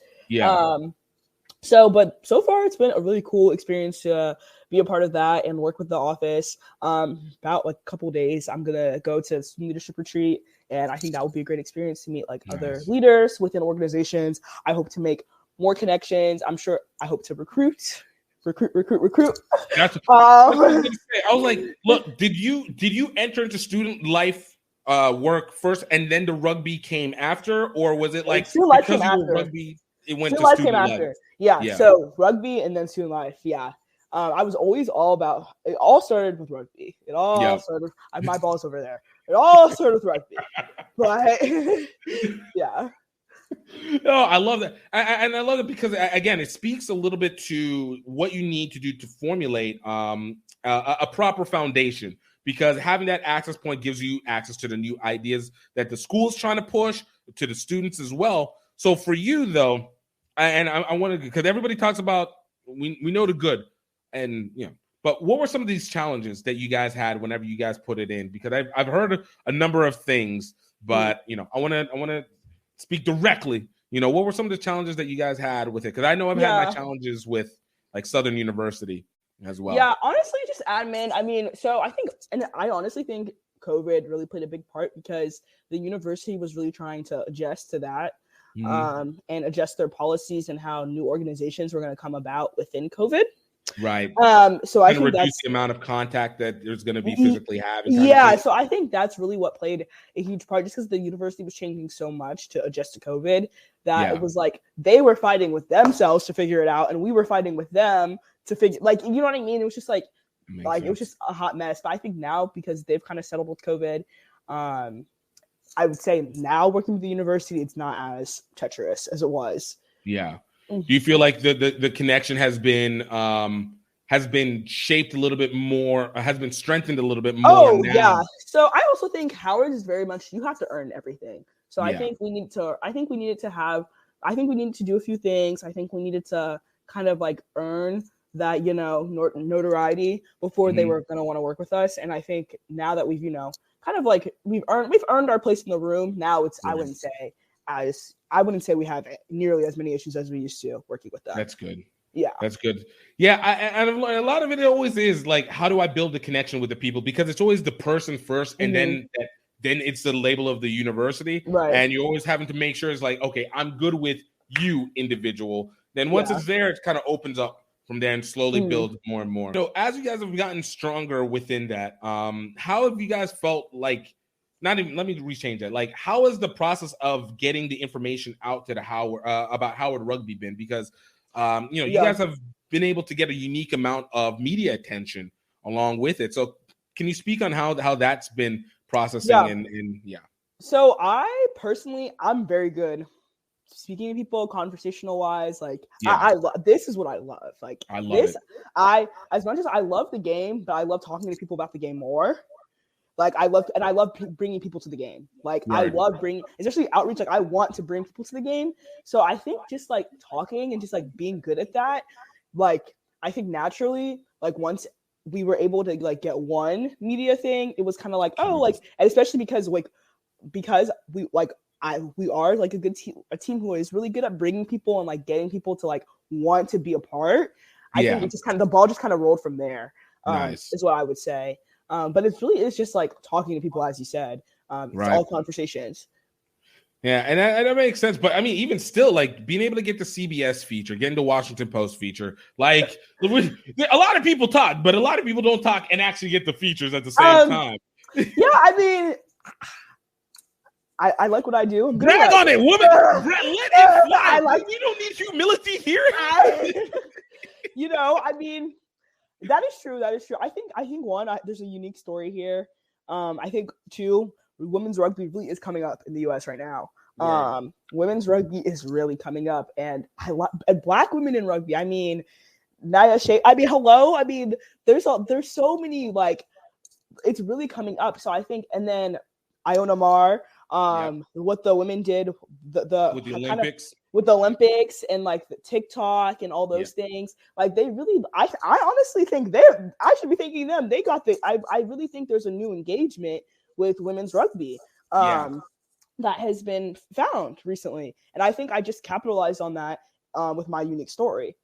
But so far it's been a really cool experience to be a part of that and work with the office. About a couple days, I'm gonna go to student leadership retreat, and I think that will be a great experience to meet other leaders within organizations. I hope to make more connections. I hope to recruit. That's what I was gonna say. I was look, did you enter into student life work first and then the rugby came after, or was it student life came after? Rugby, it went student to life student came life after. Yeah. So rugby and then student life. Yeah. I was always all about. It all started with rugby. It all started. My ball's over there. It all started with rugby, but yeah. No, I love that, and I love it because again, it speaks a little bit to what you need to do to formulate a proper foundation. Because having that access point gives you access to the new ideas that the school's trying to push to the students as well. So for you though, and I want to, because everybody talks about we know the good, and but what were some of these challenges that you guys had whenever you guys put it in? Because I've heard a number of things, but I want to speak directly. What were some of the challenges that you guys had with it? Because I know I've had my challenges with like Southern University as well. Yeah, honestly, just admin. I mean, so I honestly think COVID really played a big part because the university was really trying to adjust to that and adjust their policies and how new organizations were going to come about within COVID. Right. So I think reduce the amount of contact that there's going to be physically having. So I think that's really what played a huge part, just because the university was changing so much to adjust to COVID that it was like they were fighting with themselves to figure it out, and we were fighting with them to figure, like, you know what I mean? It was just like it was just a hot mess. But I think now, because they've kind of settled with COVID, I would say now working with the university, it's not as treacherous as it was. Yeah. Do you feel like the connection has been shaped a little bit more, has been strengthened a little bit more? Oh, now? Yeah. So I also think Howard is very much, you have to earn everything. So I think we needed to do a few things. I think we needed to kind of like earn that, notoriety before they were going to want to work with us. And I think now that we've, kind of like we've earned our place in the room. Now it's, I wouldn't say we have nearly as many issues as we used to working with them. That's good. Yeah. That's good. Yeah. And a lot of it always is like, how do I build a connection with the people? Because it's always the person first, and then it's the label of the university. Right. And you're always having to make sure it's like, okay, I'm good with you, individual. Then once it's there, it kind of opens up from there and slowly build more and more. So as you guys have gotten stronger within that, how have you guys felt like, let me rechange that. Like, how has the process of getting the information out to the Howard about Howard Rugby been? Because you guys have been able to get a unique amount of media attention along with it. So can you speak on how that's been processing? So I personally, I'm very good speaking to people, conversational wise. Like I love, this is what I love. Like I love it. As much as I love the game, but I love talking to people about the game more. Like I love bringing people to the game. Like I love bringing, especially outreach. Like I want to bring people to the game. So I think just like talking and just like being good at that, like I think naturally, like once we were able to like get one media thing, it was kind of like, oh, like, and especially because we are like a good team, a team who is really good at bringing people and like getting people to like want to be a part. I think it just kind of, the ball just kind of rolled from there. Is what I would say. But it's just like talking to people, as you said. It's all conversations. Yeah, and that makes sense. But I mean, even still, like being able to get the CBS feature, getting the Washington Post feature, like a lot of people talk, but a lot of people don't talk and actually get the features at the same time. Yeah, I mean, I like what I do. I'm good Brag on it, woman. Let it fly. You don't need humility here. I mean, that is true. That is true. I think there's a unique story here. I think two, women's rugby really is coming up in the U.S. right now. Women's rugby is really coming up, and Black women in rugby. I mean, Naya Shea. I mean, hello. I mean, there's so many, like, it's really coming up. So I think, and then Iona Mar, what the women did, with the Olympics. With the Olympics and like the TikTok and all those things, like they really, I honestly think I should be thanking them. They got I really think there's a new engagement with women's rugby that has been found recently. And I think I just capitalized on that with my unique story.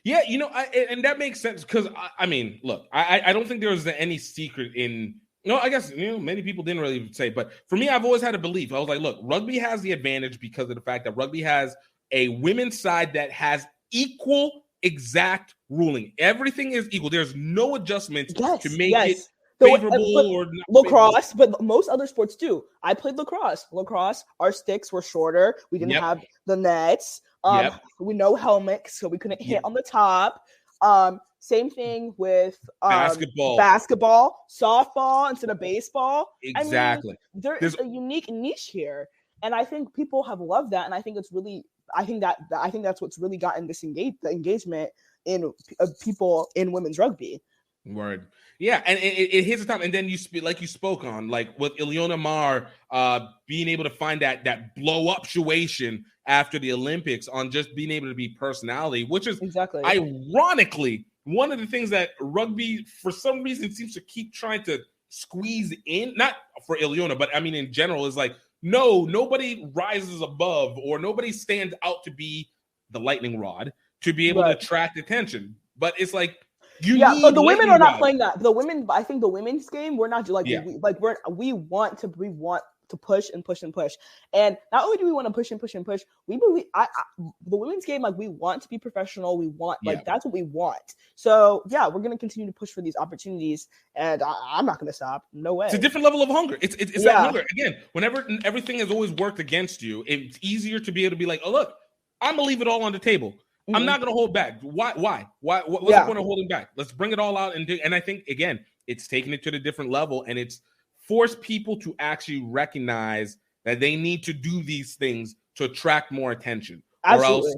Yeah, and that makes sense because I mean, look, I don't think there was any secret in. No, I guess many people didn't really say, but for me, I've always had a belief. I was like, look, rugby has the advantage because of the fact that rugby has a women's side that has equal, exact ruling. Everything is equal. There's no adjustments to make it favorable or not lacrosse, favorable. But most other sports do. I played lacrosse. Our sticks were shorter. We didn't have the nets. We no helmets, so we couldn't hit on the top. Same thing with basketball, softball instead of baseball. Exactly. I mean, there is a unique niche here, and I think people have loved that, and I think it's really, I think that's what's really gotten this engagement in people in women's rugby. Word. Yeah, and it hits the time, and then you spoke on, like with Ileana Mar being able to find that blow up situation after the Olympics on just being able to be personality, which is exactly ironically one of the things that rugby for some reason seems to keep trying to squeeze in, not for Ileana, but I mean in general, is like, no, nobody rises above or nobody stands out to be the lightning rod to be able to attract attention. But it's like, but the women are not playing that. The women, I think the women's game, we're not like we want to push and push and push. And not only do we want to push and push and push, we believe the women's game, like we want to be professional. We want that's what we want. So yeah, we're gonna continue to push for these opportunities, and I'm not gonna stop. No way. It's a different level of hunger. It's that hunger again. Whenever everything has always worked against you, it's easier to be able to be like, oh look, I'm gonna leave it all on the table. I'm not going to hold back. Why? What's the point of holding back? Let's bring it all out and do. And I think again, it's taking it to the different level, and it's forced people to actually recognize that they need to do these things to attract more attention. Absolutely.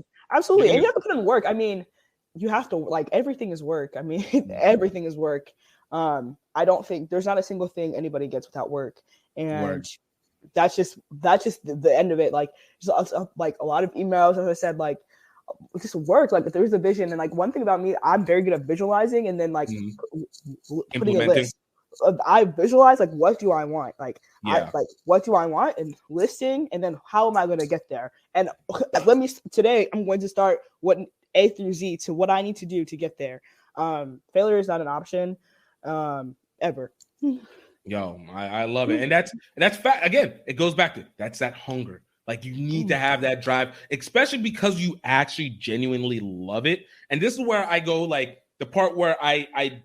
And you have to put in work. I mean, you have to, like, everything is work. I mean, everything is work. I don't think there's not a single thing anybody gets without work, and that's just the end of it. Like, just like a lot of emails, as I said, like. Just work. Like if there's a vision, and like one thing about me, I'm very good at visualizing and then like putting a list. I visualize like what do I want, what do I want, and listing, and then how am I going to get there? And today I'm going to start what A through Z to what I need to do to get there. Failure is not an option ever. Yo, I love it, and that's fact. Again, it goes back to that's that hunger. Like you need to have that drive, especially because you actually genuinely love it. And this is where I go, like the part where I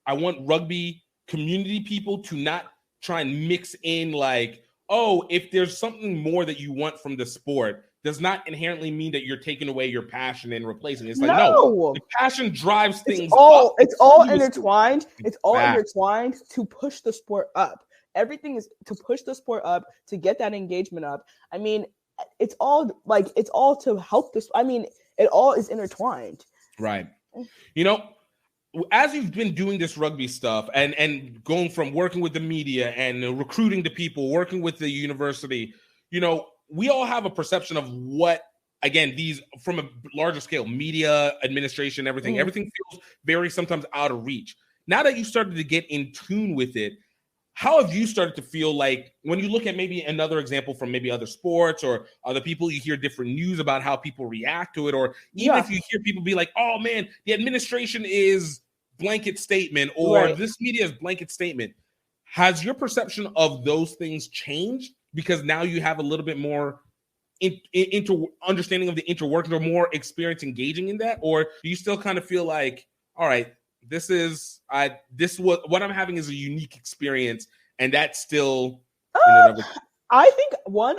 want rugby community people to not try and mix in like, oh, if there's something more that you want from the sport, does not inherently mean that you're taking away your passion and replacing it. It's like, no, the passion drives things up. It's all intertwined. It's all intertwined to push the sport up. Everything is to push the sport up, to get that engagement up. I mean, it's all to help this. I mean, it all is intertwined. Right. You know, as you've been doing this rugby stuff and going from working with the media and recruiting the people, working with the university, you know, we all have a perception of what, again, these from a larger scale, media, administration, everything feels very sometimes out of reach. Now that you started to get in tune with it, how have you started to feel like when you look at maybe another example from maybe other sports or other people, you hear different news about how people react to it, or even if you hear people be like, oh man, the administration is blanket statement, or this media is blanket statement. Has your perception of those things changed because now you have a little bit more into understanding of the interworkings or more experience engaging in that? Or do you still kind of feel like, all right, what I'm having is a unique experience, and that's still. I think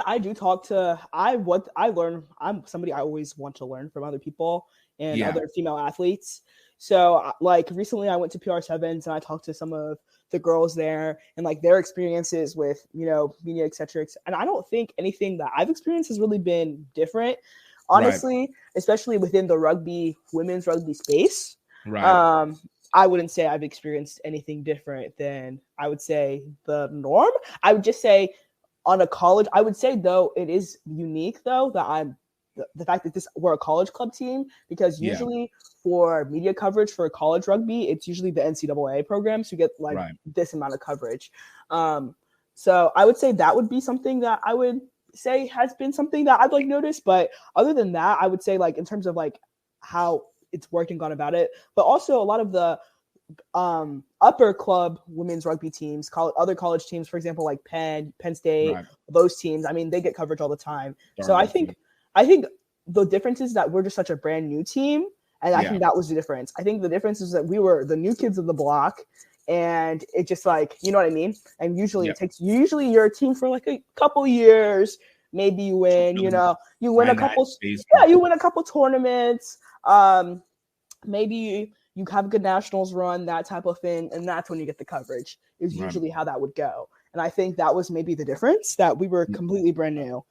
I do talk to. What I learn. I'm somebody I always want to learn from other people and other female athletes. So, like recently, I went to PR7s and I talked to some of the girls there and like their experiences with media, etc. And I don't think anything that I've experienced has really been different, honestly, especially within the women's rugby space. Right. I wouldn't say I've experienced anything different than I would say the norm. I would just say on a college, I would say though it is unique though that the fact that we're a college club team, because usually for media coverage for college rugby, it's usually the NCAA programs who get like this amount of coverage. So I would say that would be something that I would say has been something that I've like noticed. But other than that, I would say like in terms of like how it's working on about it, but also a lot of the upper club women's rugby teams, other college teams, for example, like Penn State, those teams, I mean, they get coverage all the time. So I think the difference is that we're just such a brand new team, and I think that was the difference. I think the difference is that we were the new kids of the block, and it just like, you know what I mean? And usually usually you're a team for like a couple years, maybe you win, you win a couple tournaments. maybe you have a good nationals run, that type of thing, and that's when you get the coverage. Is usually how that would go. And I think that was maybe the difference, that we were completely brand new.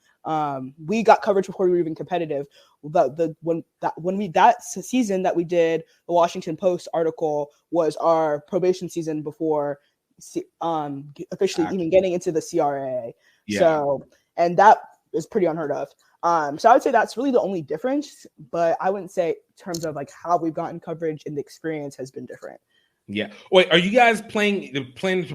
We got coverage before we were even competitive. That season that we did the Washington Post article was our probation season before officially even getting into the CRA. Yeah. So, and that is pretty unheard of. So I would say that's really the only difference, but I wouldn't say in terms of like how we've gotten coverage and the experience has been different. Yeah. Wait, are you guys planning to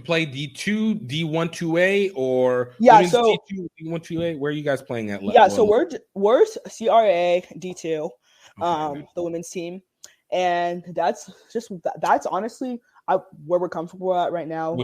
play D2, D1, 2A, or so D2, D1, 2A? Where are you guys playing at? Yeah, so we're CRA D2, the women's team, and that's honestly where we're comfortable at right now.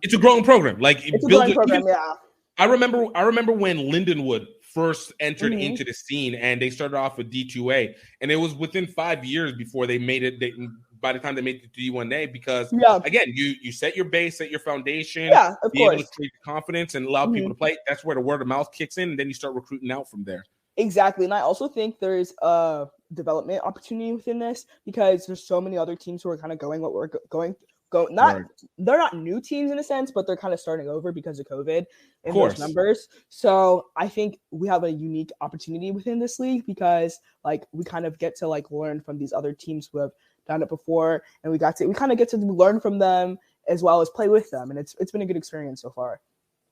It's a growing program. Like it's a growing program. Yeah. I remember when Lindenwood first entered into the scene, and they started off with D2A, and it was within 5 years before they made it. By the time they made it to D1A, because again, you set your base, set your foundation, of be course. able to create confidence and allow people to play. That's where the word of mouth kicks in, and then you start recruiting out from there. Exactly, and I also think there's a development opportunity within this, because there's so many other teams who are kind of going what we're going. They're not new teams in a sense, but they're kind of starting over because of COVID and those numbers. So I think we have a unique opportunity within this league, because like we kind of get to like learn from these other teams who have done it before, and we kind of get to learn from them as well as play with them, and it's been a good experience so far.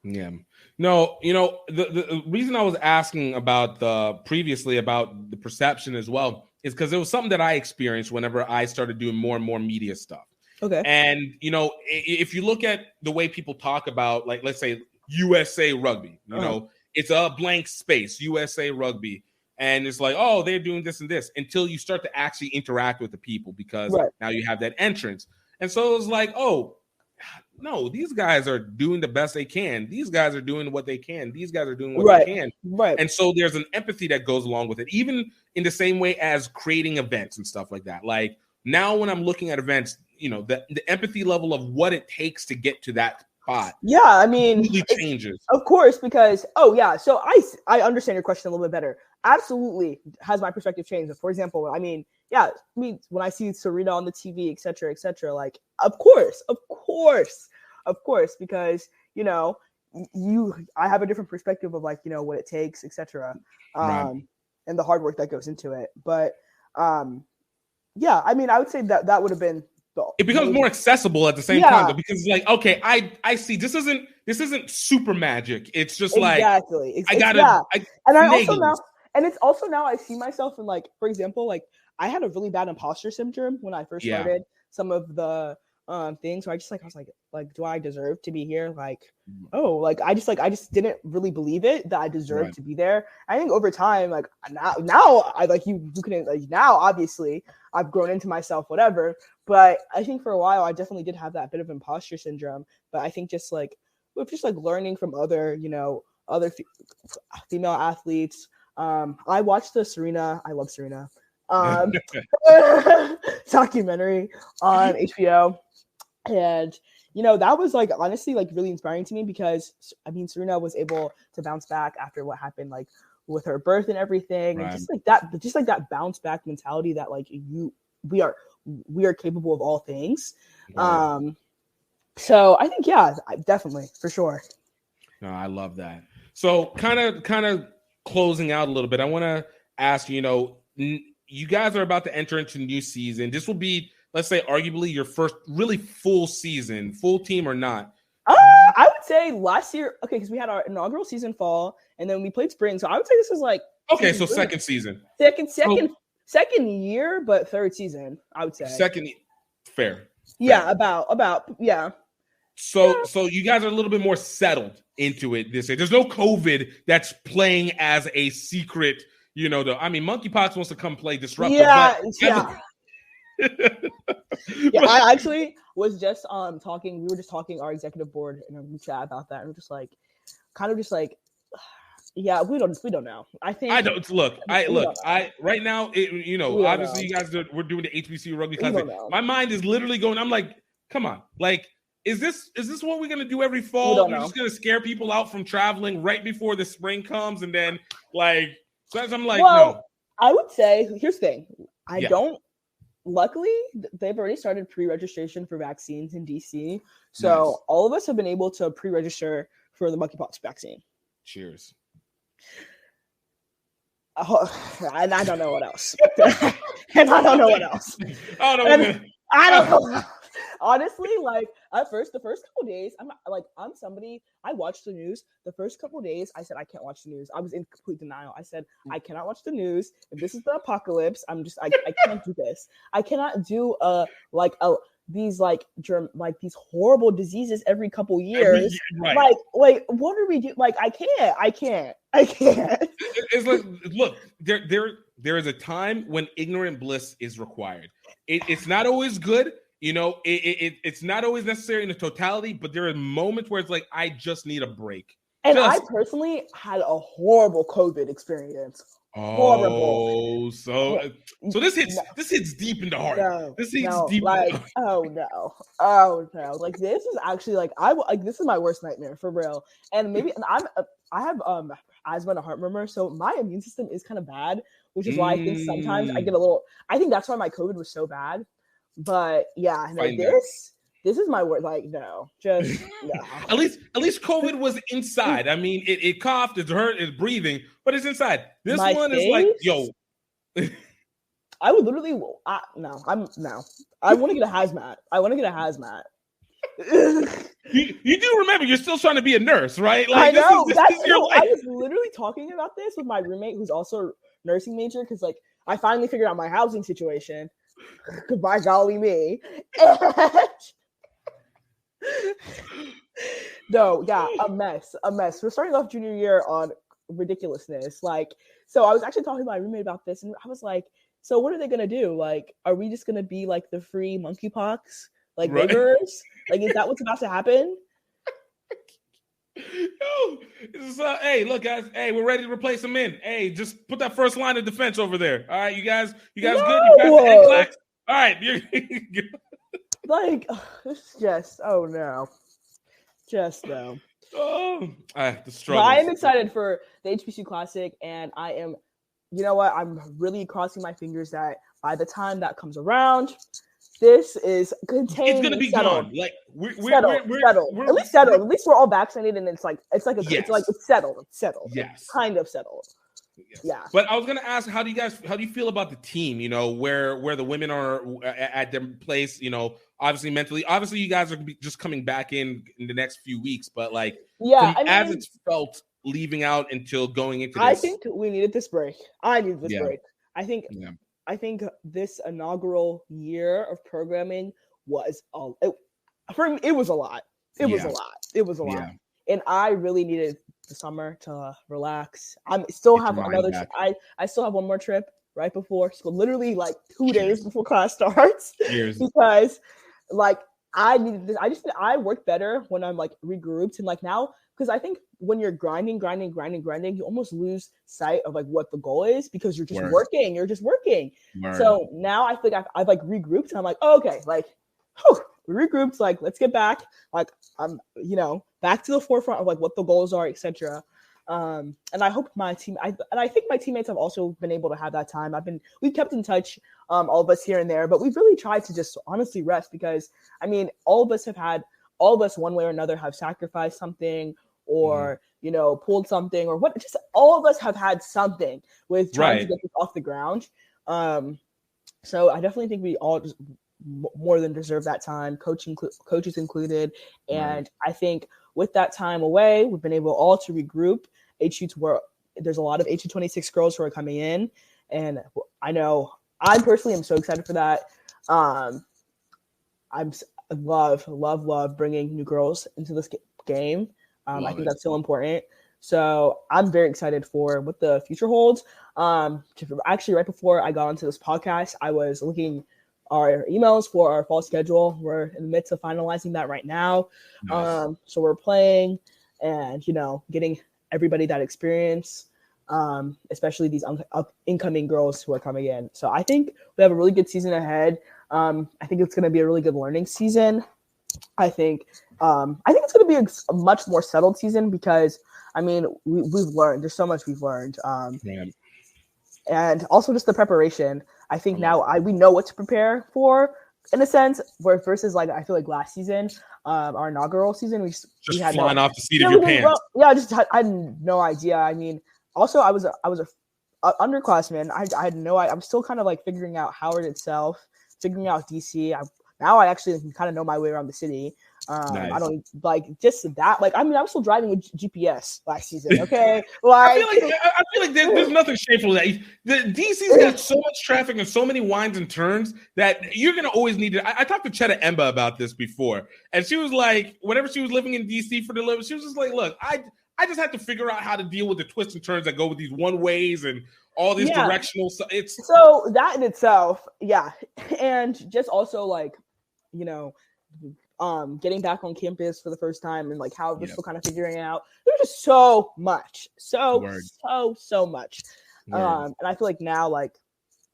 Yeah. No, the reason I was asking about previously about the perception as well is because it was something that I experienced whenever I started doing more and more media stuff. Okay. And if you look at the way people talk about, like, let's say USA Rugby, it's a blank space, USA Rugby. And it's like, oh, they're doing this and this, until you start to actually interact with the people, because now you have that entrance. And so it was like, oh, no, these guys are doing the best they can. These guys are doing what they can. These guys are doing what they can. Right. And so there's an empathy that goes along with it, even in the same way as creating events and stuff like that. Like now when I'm looking at events, the empathy level of what it takes to get to that spot. Yeah, I mean, really changes. Of course, because, so I understand your question a little bit better. Absolutely has my perspective changed. For example, when I see Serena on the TV, et cetera, like, of course, because, I have a different perspective of like, what it takes, et cetera, and the hard work that goes into it. But, I would say that would have been it becomes more accessible at the same time, though, because it's like, okay, I see this isn't super magic. It's just exactly. And it's also now I see myself in, like, for example, like I had a really bad imposter syndrome when I first started some of the things where I was like, do I deserve to be here? Like, I just didn't really believe it that I deserved to be there. I think over time, like now I like you can like now obviously I've grown into myself, whatever. But I think for a while I definitely did have that bit of imposter syndrome. But I think just learning from other female athletes. I watched the Serena. I love Serena. Documentary on HBO, and that was like honestly like really inspiring to me, because Serena was able to bounce back after what happened like with her birth and everything, and just like that bounce back mentality that like we are capable of all things. So I think definitely for sure. No, I love that. So kind of closing out a little bit, I want to ask you guys are about to enter into a new season. This will be, let's say, arguably your first really full season, full team or not. I would say last year, because we had our inaugural season fall, and then we played spring. So I would say this is like second season, second year, but third season. I would say second. Fair. About. So you guys are a little bit more settled into it this year. There's no COVID that's playing as a secret. Monkeypox wants to come play disruptive. I actually was just talking. We were just talking our executive board in a group chat about that, and we're just like, we don't know. I think I don't look. Right now, obviously you guys we're doing the HBCU Rugby Classic. My mind is literally going. I'm like, come on, like. Is this what we're gonna do every fall? We're just gonna scare people out from traveling right before the spring comes, and then like, so I'm like, no. I would say here's the thing. I don't luckily, they've already started pre-registration for vaccines in DC. So all of us have been able to pre-register for the monkeypox vaccine. Cheers. And I don't know what else. I don't know. Honestly, like the first couple days, I'm somebody, I watched the news. The first couple days, I said I can't watch the news. I was in complete denial. I said I cannot watch the news. If this is the apocalypse, I can't do this. I cannot do these these horrible diseases every couple years. Right. Like what are we doing? Like I can't. It's like, look, there is a time when ignorant bliss is required. It's not always good. You know, it's not always necessary in the totality, but there are moments where it's like, I just need a break. And I personally had a horrible COVID experience. Horrible. So this hits deep in the heart. This hits deep. Like, oh no. Like this is actually this is my worst nightmare for real. And I have asthma and a heart murmur, so my immune system is kind of bad, which is why I think sometimes I get a little. I think that's why my COVID was so bad. But yeah, no, this is my word. Like, no, just no. At least COVID was inside. I mean, it coughed, it's hurt, it's breathing, but it's inside. This one is like, yo. I would literally, I want to get a hazmat. You do remember you're still trying to be a nurse, right? Like, I know. I was literally talking about this with my roommate, who's also a nursing major, because like I finally figured out my housing situation. By golly me. No, yeah, a mess. We're starting off junior year on ridiculousness. Like, so I was actually talking to my roommate about this, and I was like, so what are they gonna do? Like, are we just gonna be like the free monkeypox laborers? Like, is that what's about to happen? Yo, hey, look, guys. Hey, we're ready to replace them in. Hey, just put that first line of defense over there. All right, you guys good? You guys all right, you're like, it's just, oh no. Just no. Oh, the struggle. I am excited for the HBCU Classic, and I am, you know what? I'm really crossing my fingers that by the time that comes around, this is contained. It's gonna be settled. gone. Like we're settled. At least settled. At least we're all vaccinated, and it's settled. It's settled. Yes, it's kind of settled. Yes. Yeah. But I was gonna ask, how do you feel about the team? You know, where the women are at their place. You know, obviously mentally. Obviously, you guys are just coming back in the next few weeks. But like, as it's felt leaving out until going into this, I think we needed this break. I needed this break. I think this inaugural year of programming was for me, it was a lot. It was a lot. And I really needed the summer to relax. I still have I still have one more trip right before school, literally like 2 days before class starts. Because like I needed this. I work better when I'm like regrouped, and like now, because I think when you're grinding, you almost lose sight of like what the goal is, because you're just working. So now I feel like I've like regrouped, and I'm like, oh, okay, like, we regrouped, like, let's get back, like, back to the forefront of like what the goals are, etc. And I hope my team, I think my teammates have also been able to have that time. We've kept in touch, all of us here and there, but we've really tried to just honestly rest, because I mean, all of us one way or another have sacrificed something, or pulled something, or what. Just all of us have had something with trying to get this off the ground. So I definitely think we all just more than deserve that time, coaches included. And I think with that time away, we've been able all to regroup. There's a lot of HU26 girls who are coming in, and I know I personally am so excited for that. I love bringing new girls into this game. I think that's so important. So I'm very excited for what the future holds. Actually, right before I got onto this podcast, I was looking our emails for our fall schedule. We're in the midst of finalizing that right now. Nice. So we're playing and, getting everybody that experience, especially these incoming girls who are coming in. So I think we have a really good season ahead. I think it's going to be a really good learning season. I think it's going to be a much more settled season, because, I mean, we've learned. There's so much we've learned. And also just the preparation. I think now we know what to prepare for in a sense. Where versus like I feel like last season, our inaugural season, we had flying off the seat of your pants. I had no idea. I mean, also I was a underclassman. I had no. I'm still kind of like figuring out Howard itself, figuring out DC. Now I actually kind of know my way around the city. Nice. I don't like just that. Like, I mean, I'm still driving with GPS last season. Okay, like I feel like there's nothing shameful that the DC's got so much traffic and so many winds and turns that you're gonna always need to. I talked to Chetta Emba about this before, and she was like, whenever she was living in DC for the living, she was just like, look, I just have to figure out how to deal with the twists and turns that go with these one ways and all these directional. It's so that in itself, yeah, and just also like, you know, getting back on campus for the first time and like how we're still kind of figuring it out. There's just so much, so much. And I feel like now like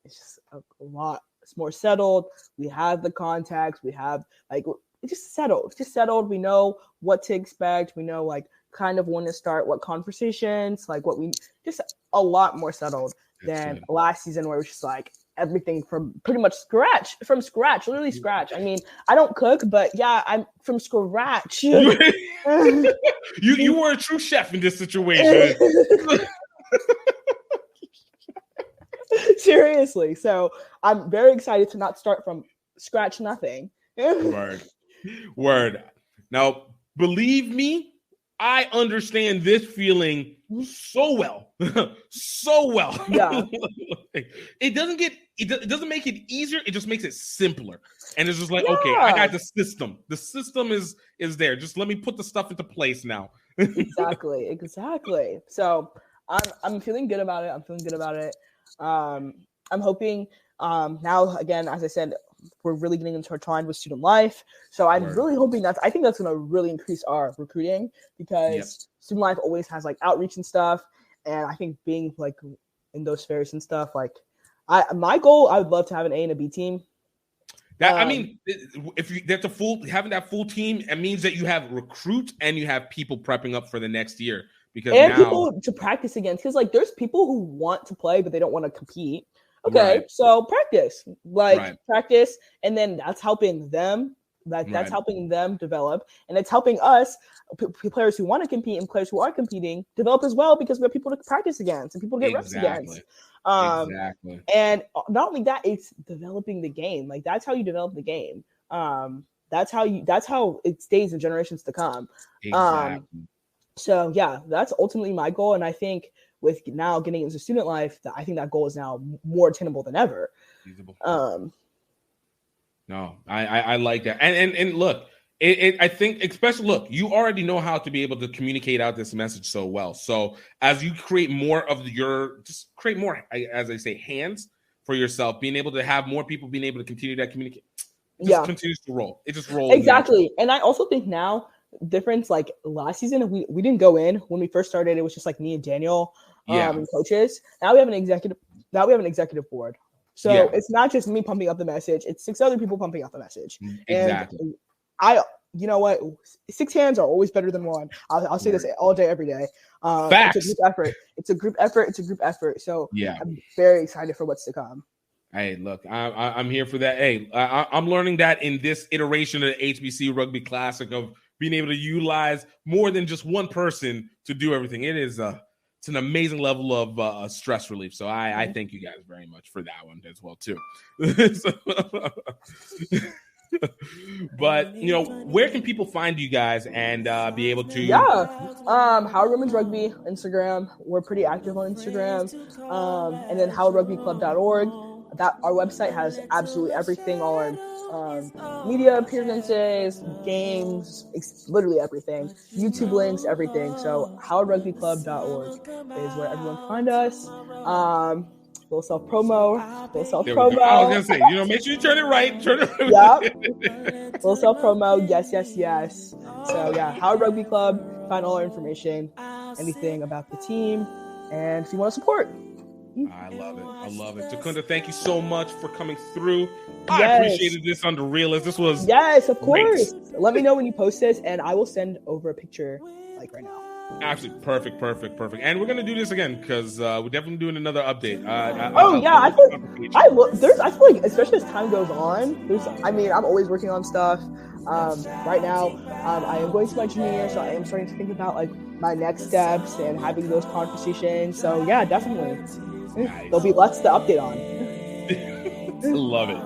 it's just a lot. It's more settled. We have the contacts. We have like it's just settled. We know what to expect. We know like kind of when to start what conversations, like what we just a lot more settled than last season where it was just like everything from pretty much literally scratch. I mean, I don't cook, but yeah, I'm from scratch. You were a true chef in this situation. Seriously. So I'm very excited to not start from scratch nothing. Word. Now, believe me, I understand this feeling so well. Yeah. It doesn't make it easier. It just makes it simpler. And it's just like, okay, I got the system. The system is there. Just let me put the stuff into place now. Exactly. So I'm feeling good about it. I'm hoping now, again, as I said, we're really getting intertwined with student life. So I'm really hoping I think that's going to really increase our recruiting because student life always has like outreach and stuff. And I think being like in those fairs and stuff, like my goal, I would love to have an A and a B team. I mean, if that's having that full team, it means that you have recruits and you have people prepping up for the next year because people to practice against. Because like there's people who want to play but they don't want to compete. Okay, so practice, practice, and then that's helping them. That's helping them develop, and it's helping us, players who want to compete and players who are competing, develop as well because we have people to practice against and people to get reps against. And not only that, it's developing the game. Like that's how you develop the game. That's how it stays in generations to come. So yeah, that's ultimately my goal, and I think with now getting into student life, I think that goal is now more attainable than ever. No, I like that. And look, I think especially look, you already know how to be able to communicate out this message so well. So as you create more of just create more, as I say, hands for yourself, being able to have more people being able to continue that communicate, continues to roll. It just rolls. Exactly. And I also think now difference, like last season, we didn't go in when we first started. It was just like me and Daniel, and coaches. Now we have an executive board. So it's not just me pumping up the message; it's 6 other people pumping up the message. Exactly. And you know what? 6 hands are always better than one. I'll say this all day, every day. Facts. It's a group effort. So I'm very excited for what's to come. Hey, look, I'm here for that. Hey, I'm learning that in this iteration of the HBCU Rugby Classic of being able to utilize more than just one person to do everything. It's an amazing level of stress relief. So I thank you guys very much for that one as well too. But where can people find you guys and be able to? Howard Women's Rugby Instagram. We're pretty active on Instagram. And then howardrugbyclub.org. That our website has absolutely everything, all our media appearances, games, literally everything, YouTube links, everything. So howardrugbyclub.org is where everyone can find us. Little self promo. I was gonna say, make sure you turn it right. Little self promo. Yes. So yeah, Howard Rugby Club. Find all our information, anything about the team, and if you want to support. I love it. Takunda, thank you so much for coming through. I appreciated this on The Realist. This was of course. Let me know when you post this, and I will send over a picture like right now. Absolutely perfect. And we're gonna do this again because we're definitely doing another update. I feel like especially as time goes on, I'm always working on stuff. Right now, I am going to my junior year, so I am starting to think about like my next steps and having those conversations. So yeah, definitely, there'll be lots to update on. Love it.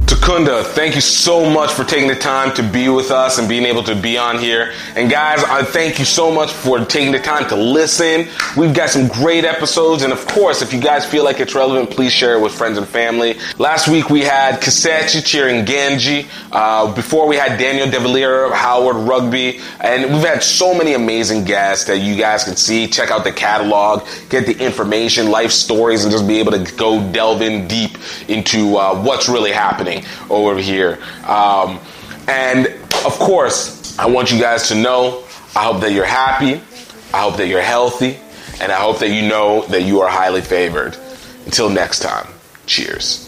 Takunda, thank you so much for taking the time to be with us and being able to be on here. And guys, I thank you so much for taking the time to listen. We've got some great episodes. And of course, if you guys feel like it's relevant, please share it with friends and family. Last week, we had Kisechi cheering Ganji. Before, we had Daniel DeValier of Howard Rugby. And we've had so many amazing guests that you guys can see. Check out the catalog, get the information, life stories, and just be able to go delve in deep into what's really happening over here. And of course, I want you guys to know, I hope that you're happy, I hope that you're healthy, and I hope that you know that you are highly favored. Until next time, cheers.